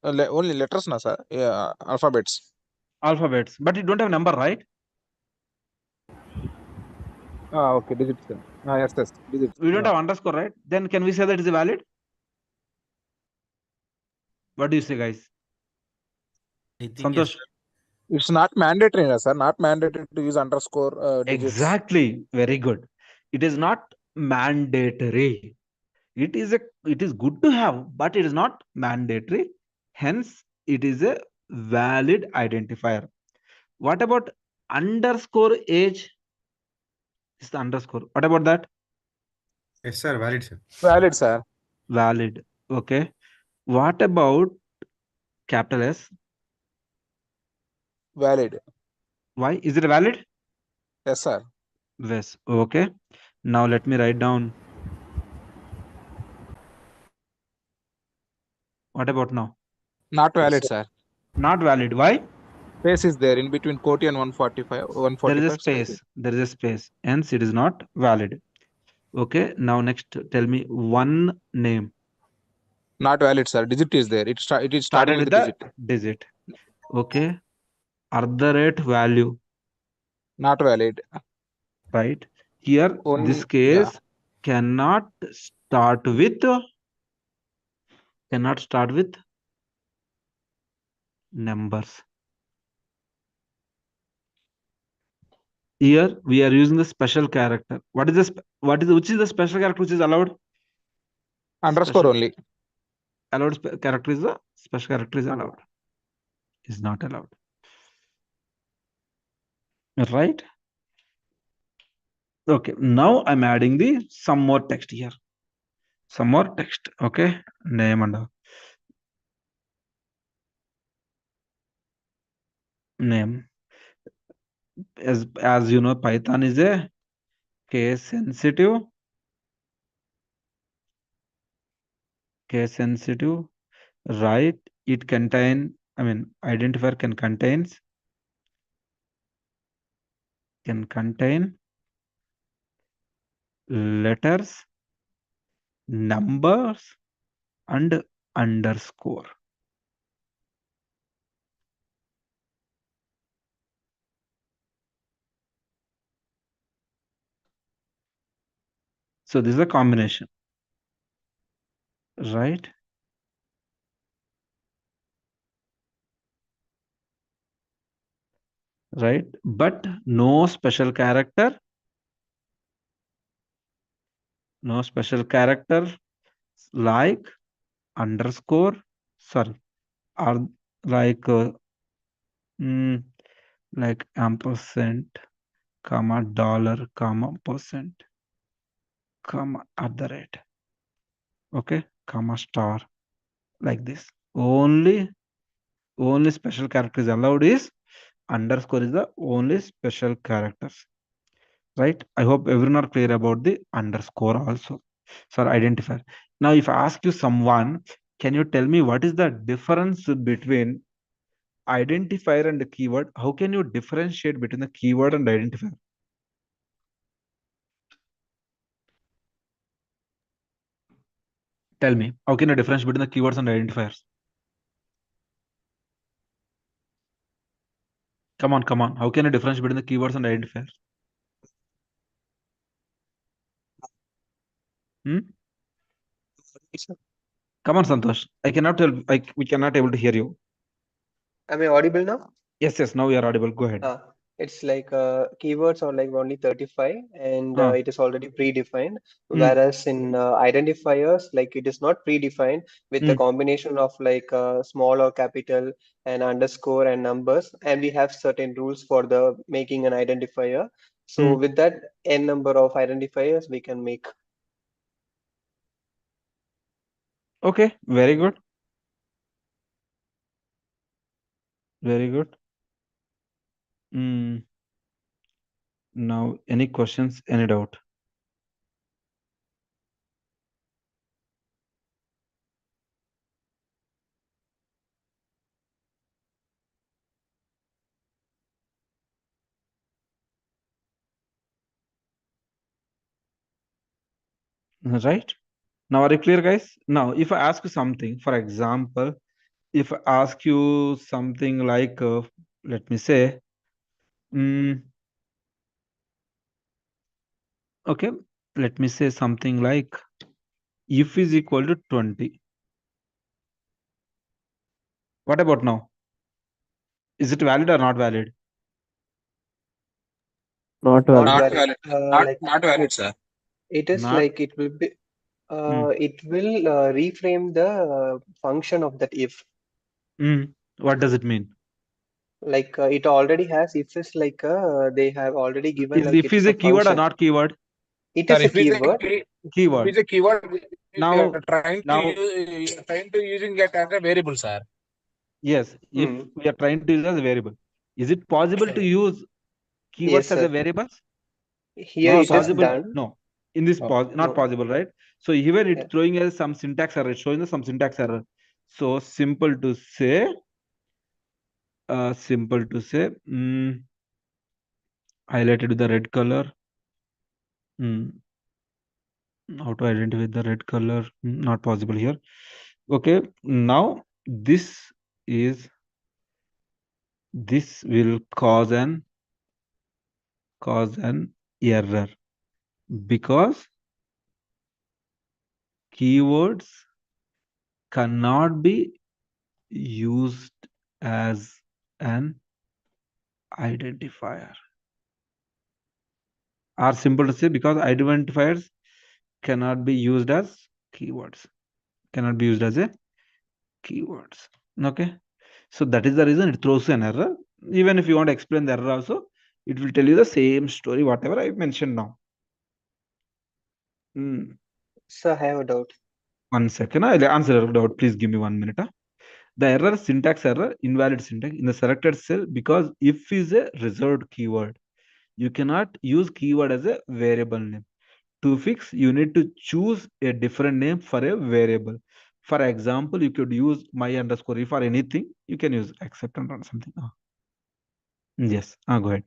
only letters, na sir. Yeah, alphabets. Alphabets, but you don't have number, right? Okay, digits. Sir. Yes, digits. We don't have underscore, right? Then can we say that is valid? What do you say, guys? I think Santosh? yes. It's not mandatory, sir. Not mandatory to use underscore digits. Exactly. Very good. It is not mandatory. It is good to have, but it is not mandatory. Hence, it is a valid identifier. What about underscore age? Is the underscore. What about that? Yes, sir. Valid, sir. Valid, sir. Valid. Okay. What about capital S? Valid. Why? Is it valid? Yes, sir. Yes. Okay. Now let me write down. What about now? Not valid, sir. Not valid. Why? Space is there in between quote and 145. There is a 145 space. There is a space. Hence, it is not valid. Okay. Now next, tell me one name. Not valid, sir. Digit is there. It is starting with the digit. digit. Okay. @value. Not valid. Right. Here, this case cannot start with numbers. Here we are using the special character. What is this? Which is the special character which is allowed? Underscore Special, only. allowed character is the special character is allowed. Is not allowed. Right? Okay. Now I'm adding some more text here. Some more text. Okay. Name and name. As you know, Python is a case sensitive. Right? It identifier can contain letters, numbers, and underscore. So this is a combination, right? Right, but no special character. No special character like underscore. Sorry, or like ampersand, comma, dollar, comma, percent, comma, @ okay, comma, star, like this. Only special character is allowed is underscore is the only special characters. Right? I hope everyone are clear about the underscore also. So identifier. Now, if I ask you someone, can you tell me what is the difference between identifier and the keyword? How can you differentiate between the keyword and identifier? Tell me, how can you differentiate between the keywords and identifiers? Come on. How can you differentiate between the keywords and identifiers? Come on, Santosh. We cannot able to hear you. Am I audible now? Yes, now we are audible. Go ahead. It's like keywords are like only 35 and Ah. it is already predefined. Hmm. Whereas in identifiers, like it is not predefined with the Hmm. combination of like small or capital and underscore and numbers. And we have certain rules for the making an identifier. So Hmm. with that n number of identifiers we can make. Okay, very good. Very good. Now, any questions, any doubt? Right? Now, are you clear, guys? Now, if I ask you something, for example, if I ask you something like, let me say, okay, let me say something like, if is equal to 20. What about now? Is it valid or not valid? Not Not valid. Not valid. valid. Not Like not valid, sir. it is Not. like it will be it will reframe the function of that if. What does it mean? Like it already has if is like they have already given Is like if it is is a a keyword or function. not keyword? It Sir, is a if is a keyword. if Keyword. is a keyword, we Now, are trying to now, use, you are trying to using it as a variable, sir. yes, if Hmm. we are trying to use as a variable, is it possible to use keywords Yes, as a sir. variables? Here No, Is it it is sir. possible? done. No. In this No. not No. possible, right? So even Yeah. it's throwing us some syntax error, it's showing us some syntax error. So simple to say, highlighted with the red color. How to identify the red color? Not possible here. Okay, now this will cause an error because keywords cannot be used as an identifier. Or simple to say, because identifiers cannot be used as keywords. Cannot be used as a keywords. Okay. So that is the reason it throws an error. Even if you want to explain the error also, it will tell you the same story, whatever I mentioned now. So I have a doubt. 1 second. I'll answer your doubt. Please give me 1 minute. The error, syntax error, invalid syntax in the selected cell because if is a reserved keyword. You cannot use keyword as a variable name. To fix, you need to choose a different name for a variable. For example, you could use my underscore if for anything. You can use accept and run something. Yes. Go ahead.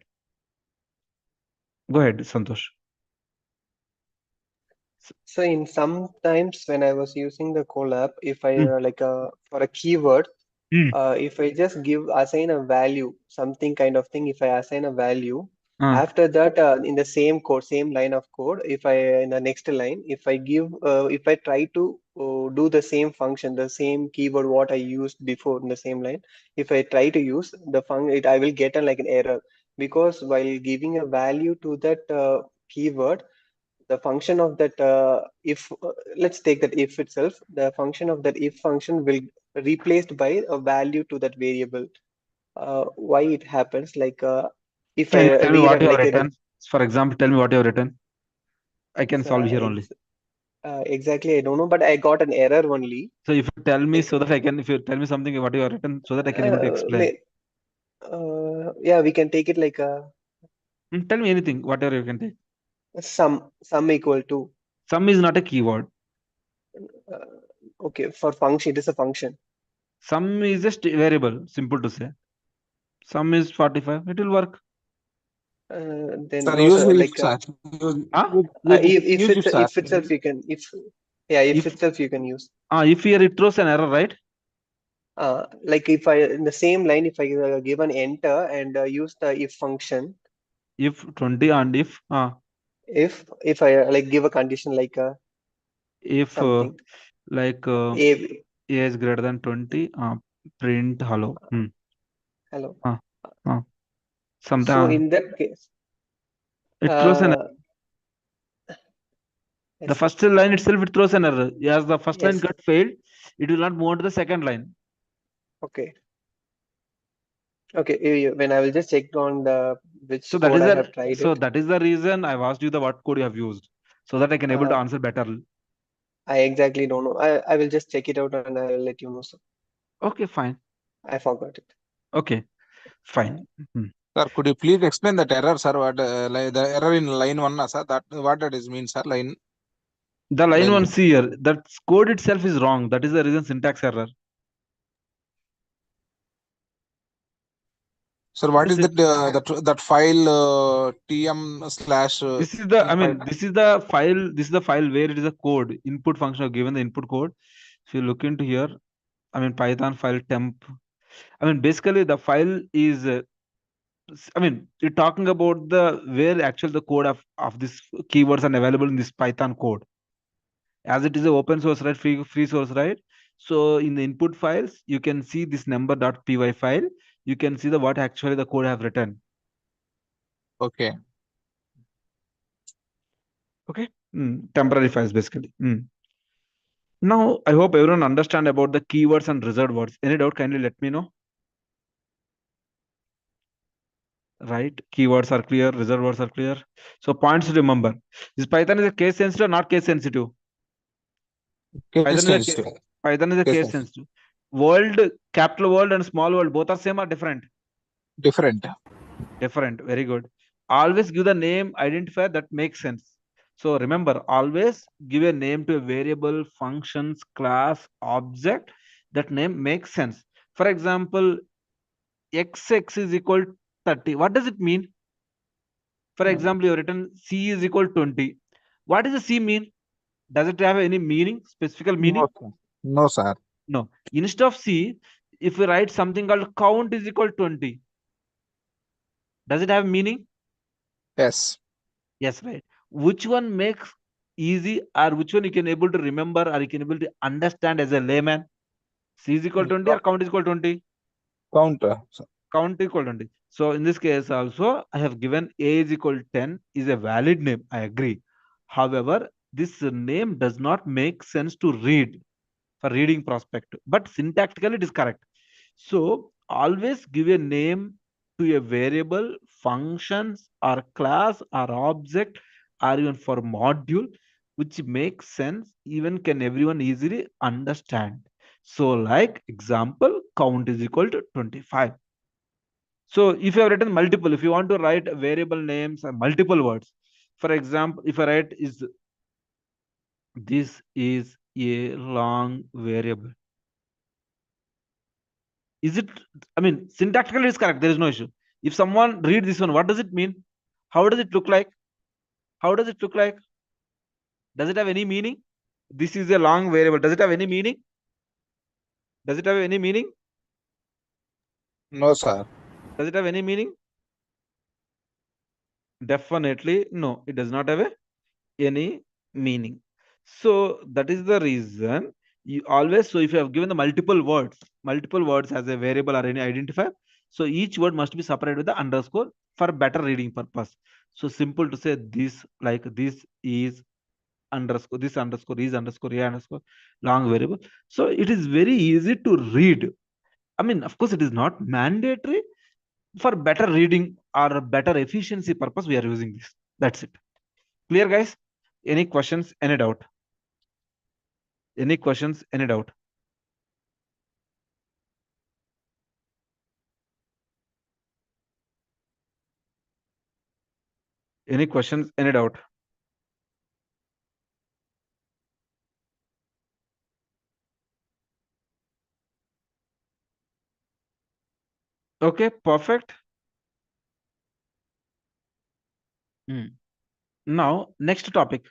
Go ahead, Santosh. So in sometimes when I was using the Colab, if I like for a keyword, if I just assign a value, something kind of thing, if I assign a value, after that in the same code, same line of code, if I in the next line, if I try to do the same function, the same keyword what I used before in the same line, if I try to use the function, I will get like an error because while giving a value to that keyword, the function of that if let's take that if itself, the function of that if function will replaced by a value to that variable. Why it happens like if Can you I tell me read what you have like written? For example, tell me what you have written. I can solve here only. Exactly, I don't know, but I got an error only. So if you tell me so that I can, if you tell me something what you have written, so that I can able to explain. Yeah, we can take it like Tell me anything, whatever you can take. sum equal to. Sum is not a keyword. Okay, for function, it is a function. Sum is just variable, simple to say. Sum is 45, it will work. Then Sir, no, use sir, if, like sir. if Use if, sir. if itself you can if itself you can use. If here it throws an error, right? Like if I in the same line, if I give an enter and use the if function, If 20 and if if I like give a condition like if something like a is greater than 20, print hello. hello. So Sometimes in that case, it throws an uh, the yes, first line itself it throws an error. As the first line yes, got failed, it will not move on to the second line. okay, okay. When I will just check on the which So that code is I the have tried so it. that is the reason I've asked you the what code you have used, so that I can able to Uh, answer better. I exactly don't know. I will just check it out and I will let you know. So Okay, fine. I forgot it. Okay, fine. Sir, could you please explain that error, sir? What like the error in line one, sir? That what that is mean, sir? The line Line one one. here, that code itself is wrong. That is the reason syntax error. Sir, what This is is that file tm slash this is the I mean Python? this is the file. This is the file where it is a code input function. I've given the input code. If you look into here, I mean Python file temp. I mean basically the file is. I mean you're talking about the where actually the code of this keywords are available in this Python code. As it is a open source, right? Free source, right? So in the input files, you can see this number.py file. You can see the what actually the code have written. Okay. Okay. Temporary files basically. Now I hope everyone understand about the keywords and reserved words. Any doubt? Kindly let me know. Right? Keywords are clear. Reserved words are clear. So points to remember. This Python is a case sensitive, not case sensitive. Case Python is a sensitive. Python is a Case case sensitive. sensitive. World, capital world and small world, both are same or different? Different. Different. Very good. Always give the name identifier that makes sense. So remember, always give a name to a variable, functions, class, object. That name makes sense. For example, xx is equal 30. What does it mean? For example, you have written c is equal 20. What does the c mean? Does it have any meaning, specific No, meaning? sir. No, sir. No. Instead of c, if we write something called count is equal 20, does it have meaning? Yes. Yes, right. Which one makes easy or which one you can able to remember or you can able to understand as a layman? C is equal to 20 or count is equal to 20? Counter. Count equal to 20. So in this case also, I have given A is equal to 10 is a valid name. I agree. However, this name does not make sense to read for reading perspective, but syntactically it is correct. So always give a name to a variable, functions or class or object or even for module, which makes sense, even can everyone easily understand. So like example, count is equal to 25. So if you have written multiple, if you want to write variable names and multiple words, for example, if I write is this is a long variable. Is it, I mean, syntactically it's correct. There is no issue. If someone read this one, what does it mean? How does it look like? How does it look like? Does it have any meaning? This is a long variable. Does it have any meaning? Does it have any meaning? No, sir. Does it have any meaning? Definitely no. It does not have any meaning. So that is the reason you always, so if you have given the multiple words as a variable or any identifier, so each word must be separated with the underscore for better reading purpose. So simple to say this, like this is underscore, this underscore is underscore a underscore long variable. So it is very easy to read. I mean, of course, it is not mandatory. For better reading or better efficiency purpose, we are using this. That's it. Clear, guys? Any questions? Any doubt? Any questions? Any doubt? Any questions? Any doubt? Okay, perfect. Now, next topic.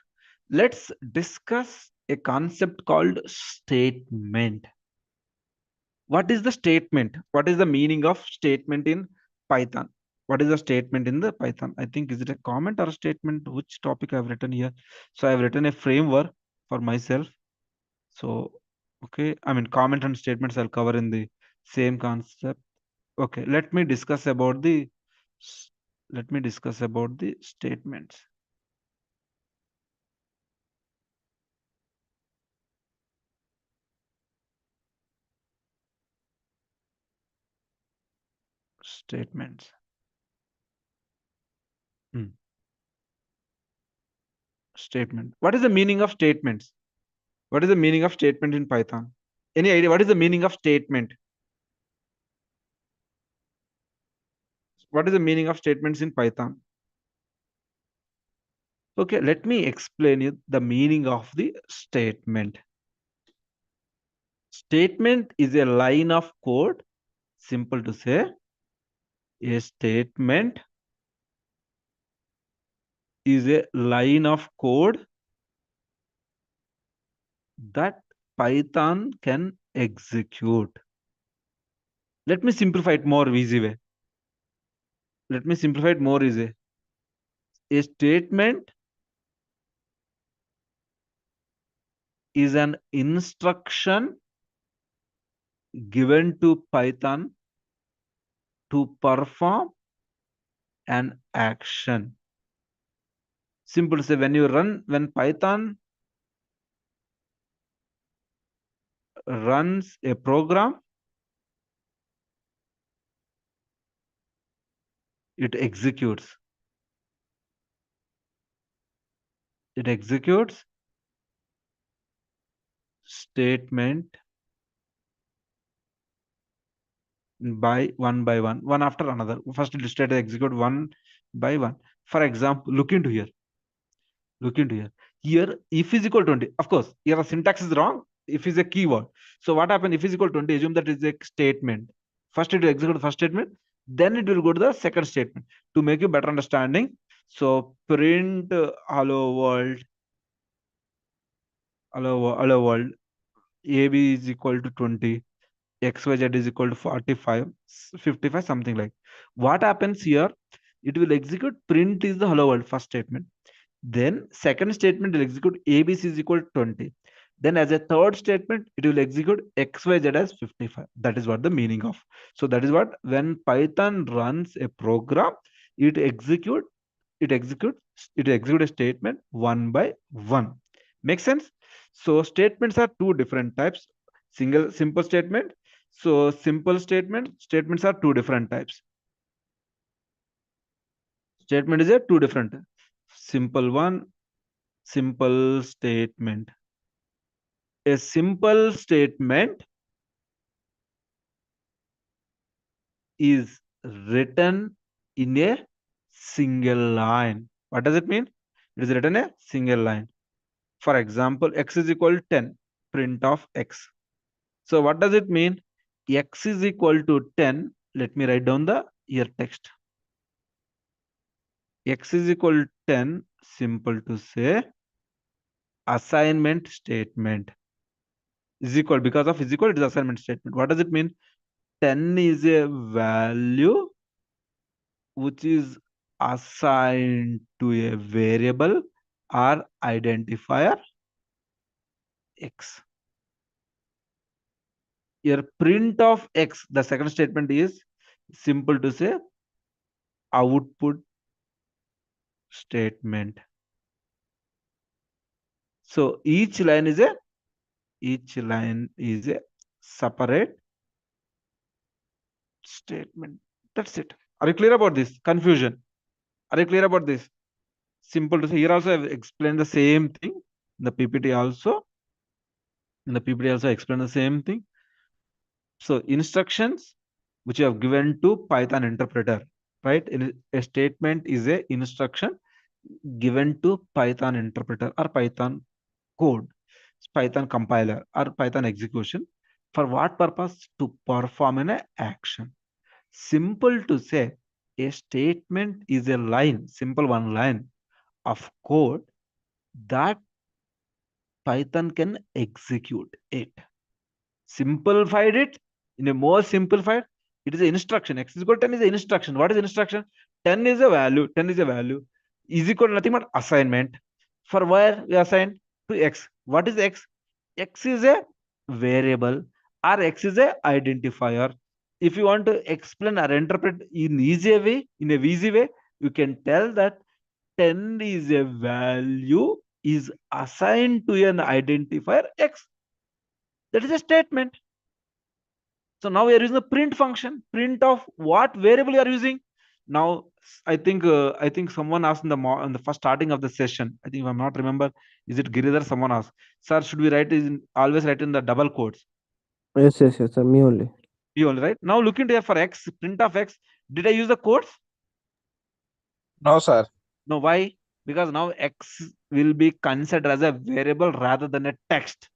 Let's discuss a concept called statement. What is the statement? What is the meaning of statement in Python? What is the statement in the Python? I think, is it a comment or a statement? Which topic I've written here? So I've written a framework for myself. So, okay, I mean, comment and statements I'll cover in the same concept. Okay, let me discuss about the Let me discuss about the statements. Statements. Statement. What is the meaning of statements? What is the meaning of statement in Python? Any idea? What is the meaning of statement? What is the meaning of statements in Python? Okay, let me explain you the meaning of the statement. Statement is a line of code. Simple to say, a statement is a line of code that Python can execute. Let me simplify it more easy way. Let me simplify it more easy. A statement is an instruction given to Python to perform an action. Simple to say, when Python runs a program, it executes. It executes statement by one after another. First it will execute one by one. For example, look into here. Look into here. Here, if is equal to 20. Of course, here the syntax is wrong. If is a keyword. So what happens? If is equal to 20, assume that is a statement. First it will execute the first statement, then it will go to the second statement. To make you better understanding, so print hello world, hello world, AB is equal to 20, XYZ is equal to 45, 55, something like. What happens here? It will execute print is the hello world first statement. Then second statement will execute ABC is equal to 20. Then as a third statement, it will execute XYZ as 55. That is what the meaning of. So that is what when Python runs a program, it executes a statement one by one. Make sense? So statements are two different types. Simple statement. So statements are two different types. Statement is a two different. Simple one, simple statement. A simple statement is written in a single line. What does it mean? It is written a single line. For example, x is equal to 10, print of x. So what does it mean? X is equal to 10. Let me write down the here text. X is equal to 10, simple to say, assignment statement. Is equal, because of is equal, it is assignment statement. What does it mean? 10 is a value which is assigned to a variable or identifier x. Here print of x, the second statement is simple to say output statement. So each line is a separate statement. That's it. Are you clear about this? Confusion? Are you clear about this? Simple to say. Here also I've explained the same thing. In the PPT also. Explain the same thing. So instructions which you have given to Python interpreter, right? A statement is a instruction given to Python interpreter or Python code, Python compiler or Python execution. For what purpose? To perform an action. Simple to say, a statement is a line, simple one line of code that Python can execute it. Simplified it in a more simplified, it is an instruction. X is equal to 10 is an instruction. What is instruction? 10 is a value. 10 is a value. Is equal to nothing but assignment. For where we assign to X. What is X? X is a variable or X is a identifier. if you want to explain or interpret in a easy way, you can tell that 10 is a value is assigned to an identifier X. That is a statement. So now we are using the print function. Print of what variable you are using. Now I think someone asked in the first starting of the session. I think if I'm not remember, is it Giridhar? Someone asked, sir, should we always write in the double quotes? Yes, sir. Me only. You only, right? Now look into here for X, print of X. Did I use the quotes? No, sir. No, why? Because now X will be considered as a variable rather than a text.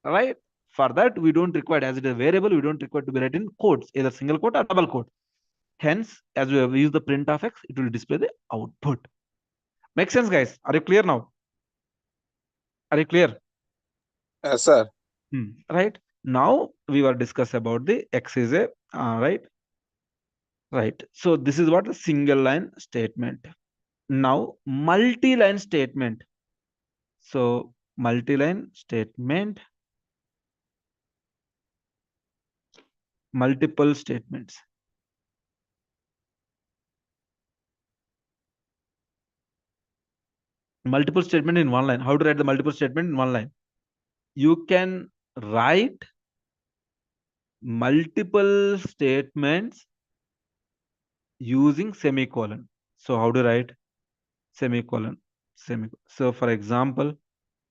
Right? For that, we don't require, as it is a variable, we don't require to be written quotes, either single quote or double quote. Hence, as we have used the print of X, it will display the output. Makes sense, guys? Are you clear now? Are you clear? Yes, sir. Right? Now we were discuss about the X is a right. So this is what a single line statement. Now multi-line statement. So multi-line statement, multiple statements. Multiple statement in one line. How to write the multiple statement in one line? You can write multiple statements using semicolon. So how to write semicolon? So for example,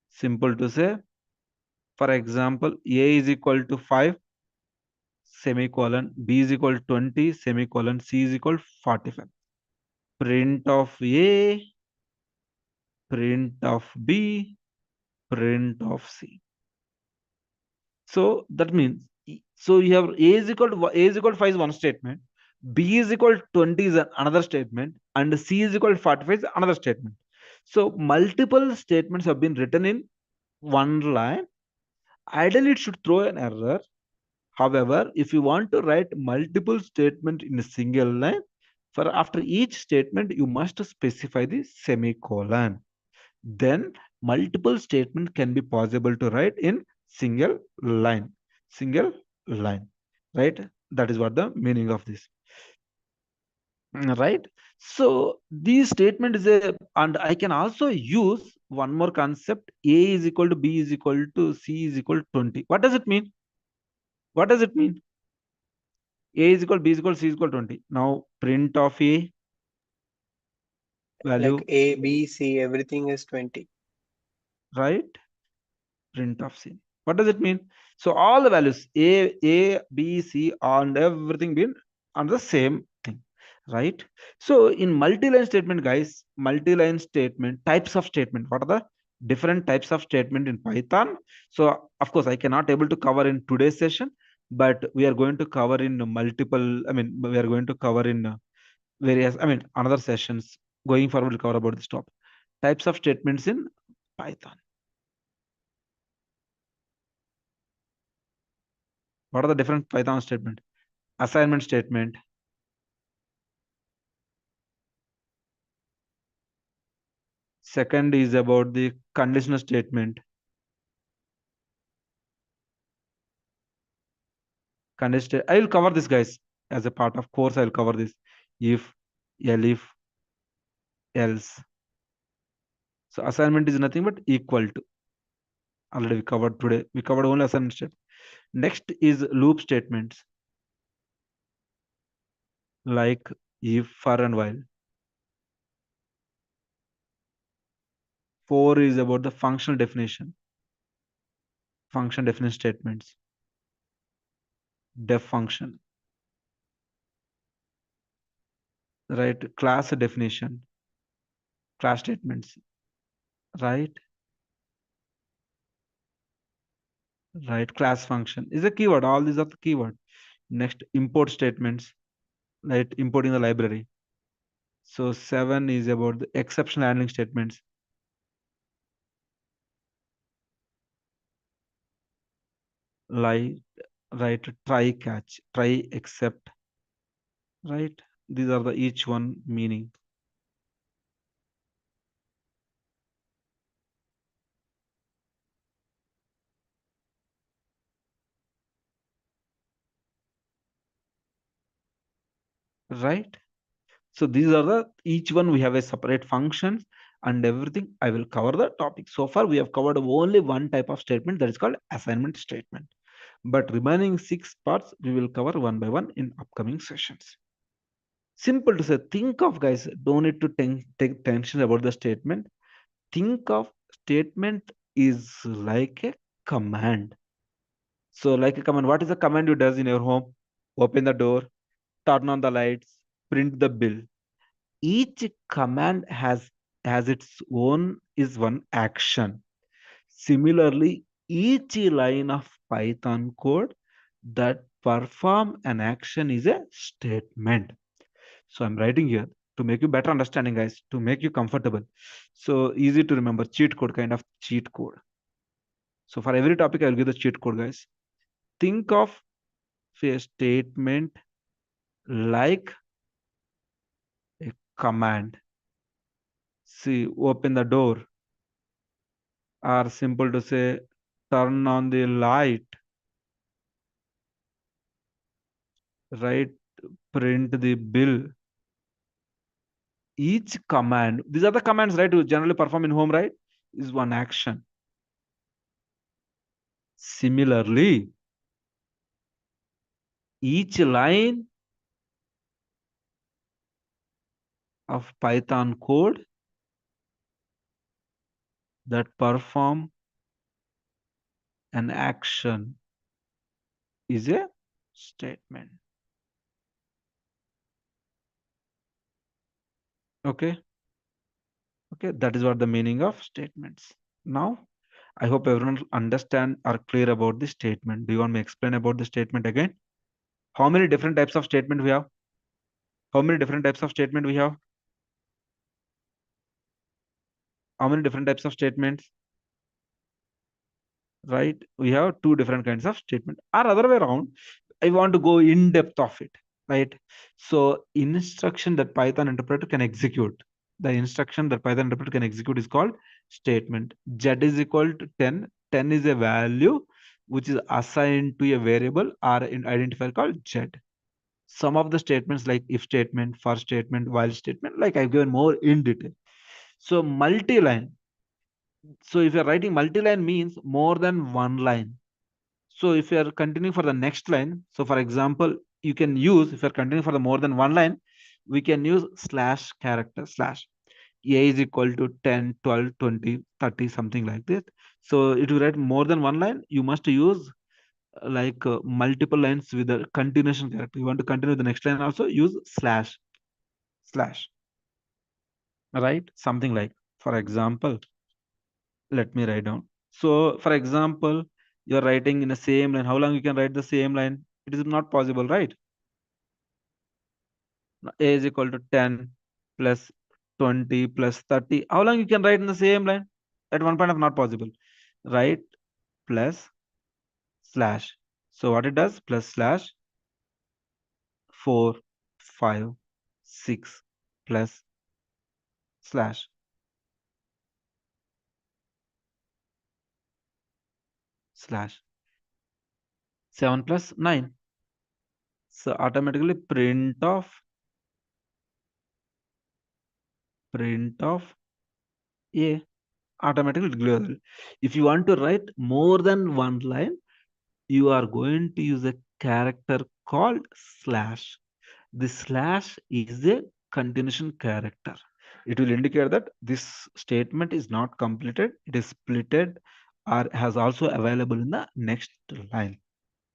simple to say, for example, A is equal to 5, semicolon, B is equal to 20, semicolon, C is equal to 45. Print of A, print of B, print of C. So that means, so you have A is equal to 5 is one statement, B is equal to 20 is another statement, and C is equal to 45 is another statement. So multiple statements have been written in one line. Ideally, it should throw an error. However, if you want to write multiple statements in a single line, for after each statement, you must specify the semicolon. Then multiple statement can be possible to write in single line. Right? That is what the meaning of this. Right? So these statement is a, and I can also use one more concept. A is equal to B is equal to C is equal to 20. What does it mean? What does it mean? A is equal to B is equal to C is equal to 20. Now print of A value. Like A, B, C, everything is 20. Right? Print of C. What does it mean? So all the values A, B, C, and everything been on the same thing, right? So in multi-line statement, guys, multi-line statement, types of statement. What are the different types of statement in Python? So of course, I cannot able to cover in today's session, but we are going to cover in multiple. I mean, we are going to cover in various. I mean, another sessions going forward. We'll cover about this topic. Types of statements in Python. What are the different Python statement? Assignment statement. Second is about the conditional statement. I will cover this, guys, as a part of course. I will cover this. If, elif, else. So assignment is nothing but equal to. Already we covered today. We covered only assignment statement. Next is loop statements. Like if, for, and while. 4 is about the functional definition. Function definition statements. Def function. Right? Class definition. Class statements. Right? Right? Class function is a keyword. All these are the keyword. Next, import statements. Right? Importing the library. So 7 is about the exception handling statements. Like, right, try, catch, try, except. Right? These are the each one meaning. right? So these are the, each one we have a separate functions and everything. I will cover the topic. So far we have covered only one type of statement, that is called assignment statement. But remaining 6 parts we will cover one by one in upcoming sessions. Simple to say, think of, guys, don't need to take tension about the statement. Think of statement is like a command. So like a command, what is the command you does in your home? Open the door, turn on the lights, print the bill. Each command has its own is one action. Similarly, each line of Python code that perform an action is a statement. So I'm writing here to make you better understanding, guys, to make you comfortable. So easy to remember, cheat code, kind of cheat code. So for every topic, I'll give the cheat code, guys. Think of a statement like a command. See, open the door, or simple to say, turn on the light, right? Print the bill. Each command, these are the commands, right? You generally perform in home, right? Is one action. Similarly, each line of Python code that perform an action is a statement. Okay. Okay, that is what the meaning of statements. Now, I hope everyone understand or clear about the statement. Do you want me to explain about the statement again? How many different types of statement we have? How many different types of statement we have? How many different types of statements? Right? We have two different kinds of statement. Or other way around, I want to go in depth of it. Right? So instruction that Python interpreter can execute. The instruction that Python interpreter can execute is called statement. Z is equal to 10. 10 is a value which is assigned to a variable or an identifier called Z. Some of the statements like if statement, for statement, while statement, like I've given more in detail. So multi-line. So if you're writing multi-line means more than one line. So if you're continuing for the next line, so for example, you can use, if you're continuing for the more than one line, we can use slash character slash. A is equal to 10, 12, 20, 30, something like that. So if you write more than one line, you must use multiple lines with a continuation character. You want to continue the next line also, use slash, right? Something like, for example, let me write down. So for example, you're writing in the same line. How long you can write the same line? It is not possible, right? A is equal to 10 plus 20 plus 30. How long you can write in the same line? At one point of not possible. Right? Plus slash. So what it does? Plus slash 4, 5, 6 plus slash. Slash 7 plus 9. So automatically print of A. Automatically global. If you want to write more than one line, you are going to use a character called slash. The slash is a continuation character. It will indicate that this statement is not completed, it is splitted or has also available in the next line.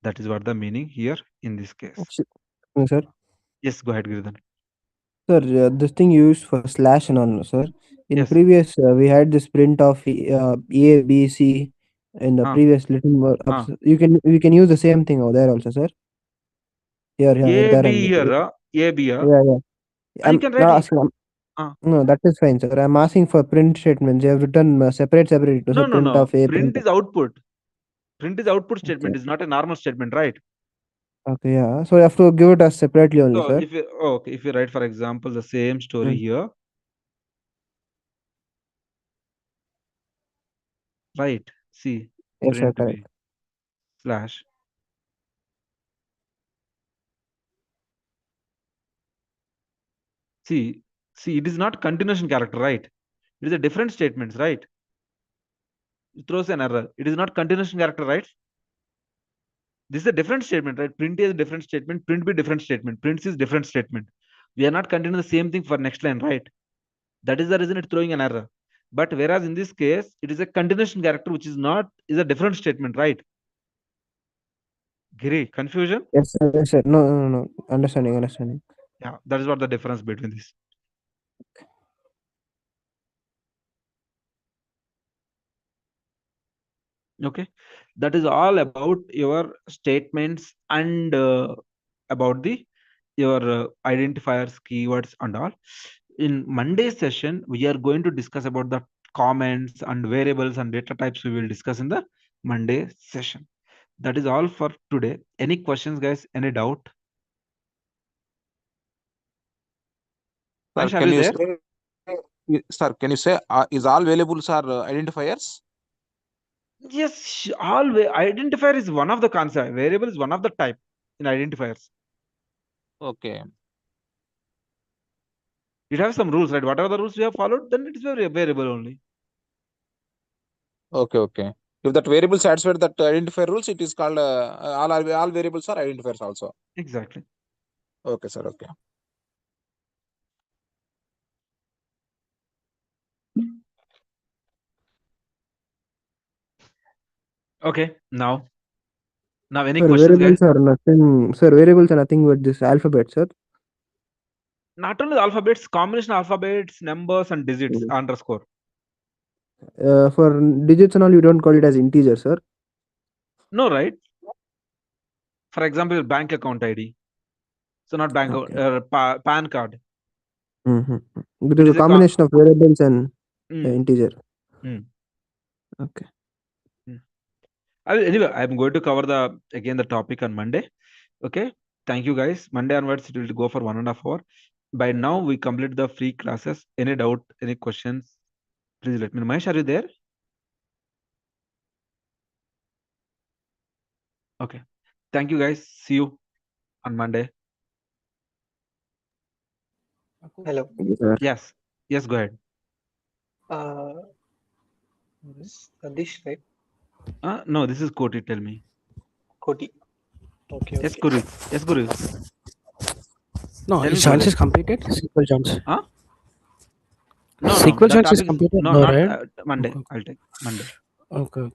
That is what the meaning here in this case. Sir. Yes, go ahead, Giridhan. Sir, this thing you used for slash and all, sir. In Yes. previous, we had this print of A, B, C. In the previous little more, we can use the same thing over there also, sir. Here, A, there B and here, A, B here. yeah. You can write asking. No, that is fine, sir. I'm asking for print statements. You have written separate. No. Print of A. Print is output. Print is output statement. Is not a normal statement, right? Okay, yeah. So you have to give it as separately only, So sir. if you write, for example, the same story here, right? See, yes, sir, print correct. B slash See, it is not continuation character, right? It is a different statements, right? It throws an error. It is not continuation character, right? This is a different statement, right? Print is a different statement. Print be different statement. Prints is different statement. We are not continuing the same thing for next line, right? That is the reason it's throwing an error. But whereas in this case, it is a continuation character, which is a different statement, right? Giri, confusion? Yes, sir. Yes, sir. No. Understanding. Yeah, that is what the difference between this. Okay, that is all about your statements and about your identifiers, keywords, and all. In Monday's session, we are going to discuss about the comments and variables and data types. We will discuss in the Monday session. That is all for today. Any questions, guys? Any doubt? Sir, Mahesh, are can you you there? say, sir, can you say, is all variables are identifiers? Yes, all identifier is one of the concept. Variable is one of the type in identifiers. Okay. It has some rules, right? Whatever the rules we have followed, then it is a variable only. Okay. If that variable satisfied that identifier rules, it is called all variables are identifiers also. Exactly. Okay, sir. Okay. Okay. Now any Sir, questions, guys? variables are nothing. Sir, variables are nothing but this alphabet, sir. Not only the alphabets, combination alphabets, numbers, and digits, underscore. For digits and all, you don't call it as integer, sir. No, right? For example, bank account ID. So not bank Okay. PAN card. It It is a is a combination of variables and integer. Okay. Anyway, I'm going to cover the topic on Monday. Okay. Thank you, guys. Monday onwards, it will go for 1.5 hours. By now, we complete the free classes. Any doubt, any questions, please let me know. Mahesh, are you there? Okay. Thank you, guys. See you on Monday. Hello. Yes. Yes, go ahead. Sadish, right? No, this is Koti. Tell me. Koti. Okay. Yes, Guru. Yes, Guru. No, Tell me, his chance brother. is completed. SQL chance. Huh? No. SQL That chance is topic is completed. no, No, not right? Monday. Okay. I'll take Monday. Okay.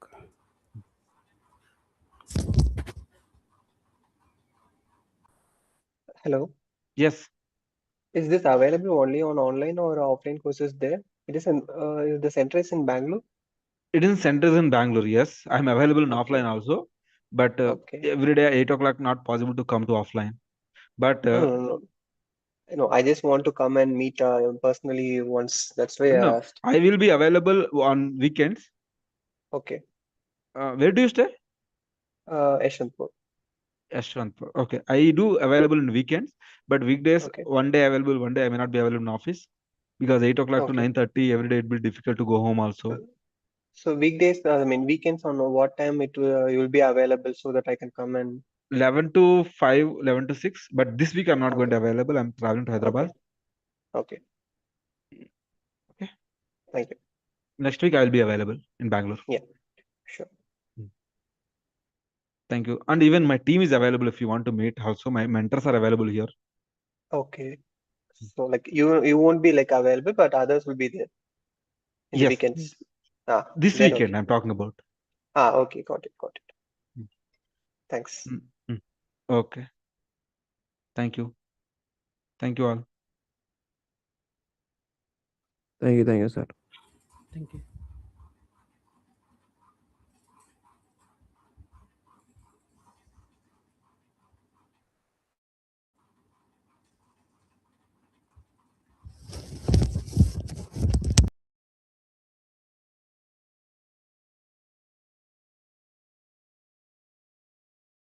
Hello. Yes. Is this available only on online or offline courses there? It is in the center is in Bangalore. It is centers in Bangalore. Yes, I'm available in Okay. offline also, but Okay. every day 8 o'clock not possible to come to offline. But No. I just want to come and meet personally once. That's why I no, asked. I will be available on weekends. Okay. Where do you stay? Yeshwanthpur. Yeshwanthpur. Okay, I do available in weekends, but weekdays Okay. one day available, one day I may not be available in office because 8 o'clock to Okay. 9:30 every day it will be difficult to go home also. So weekdays, weekends on what time you will be available so that I can come and 11 to 5, 11 to 6. But this week I'm not going to Okay. available. I'm traveling to Hyderabad. Okay. Okay. Thank you. Next week I will be available in Bangalore. Yeah, sure. Thank you. And even my team is available if you want to meet. Also, my mentors are available here. Okay. So like you won't be like available, but others will be there in the Yes. weekends. This Then weekend okay. I'm talking about. Okay, got it. Mm. Thanks. Okay. Thank you. Thank you all. Thank you, sir. Thank you.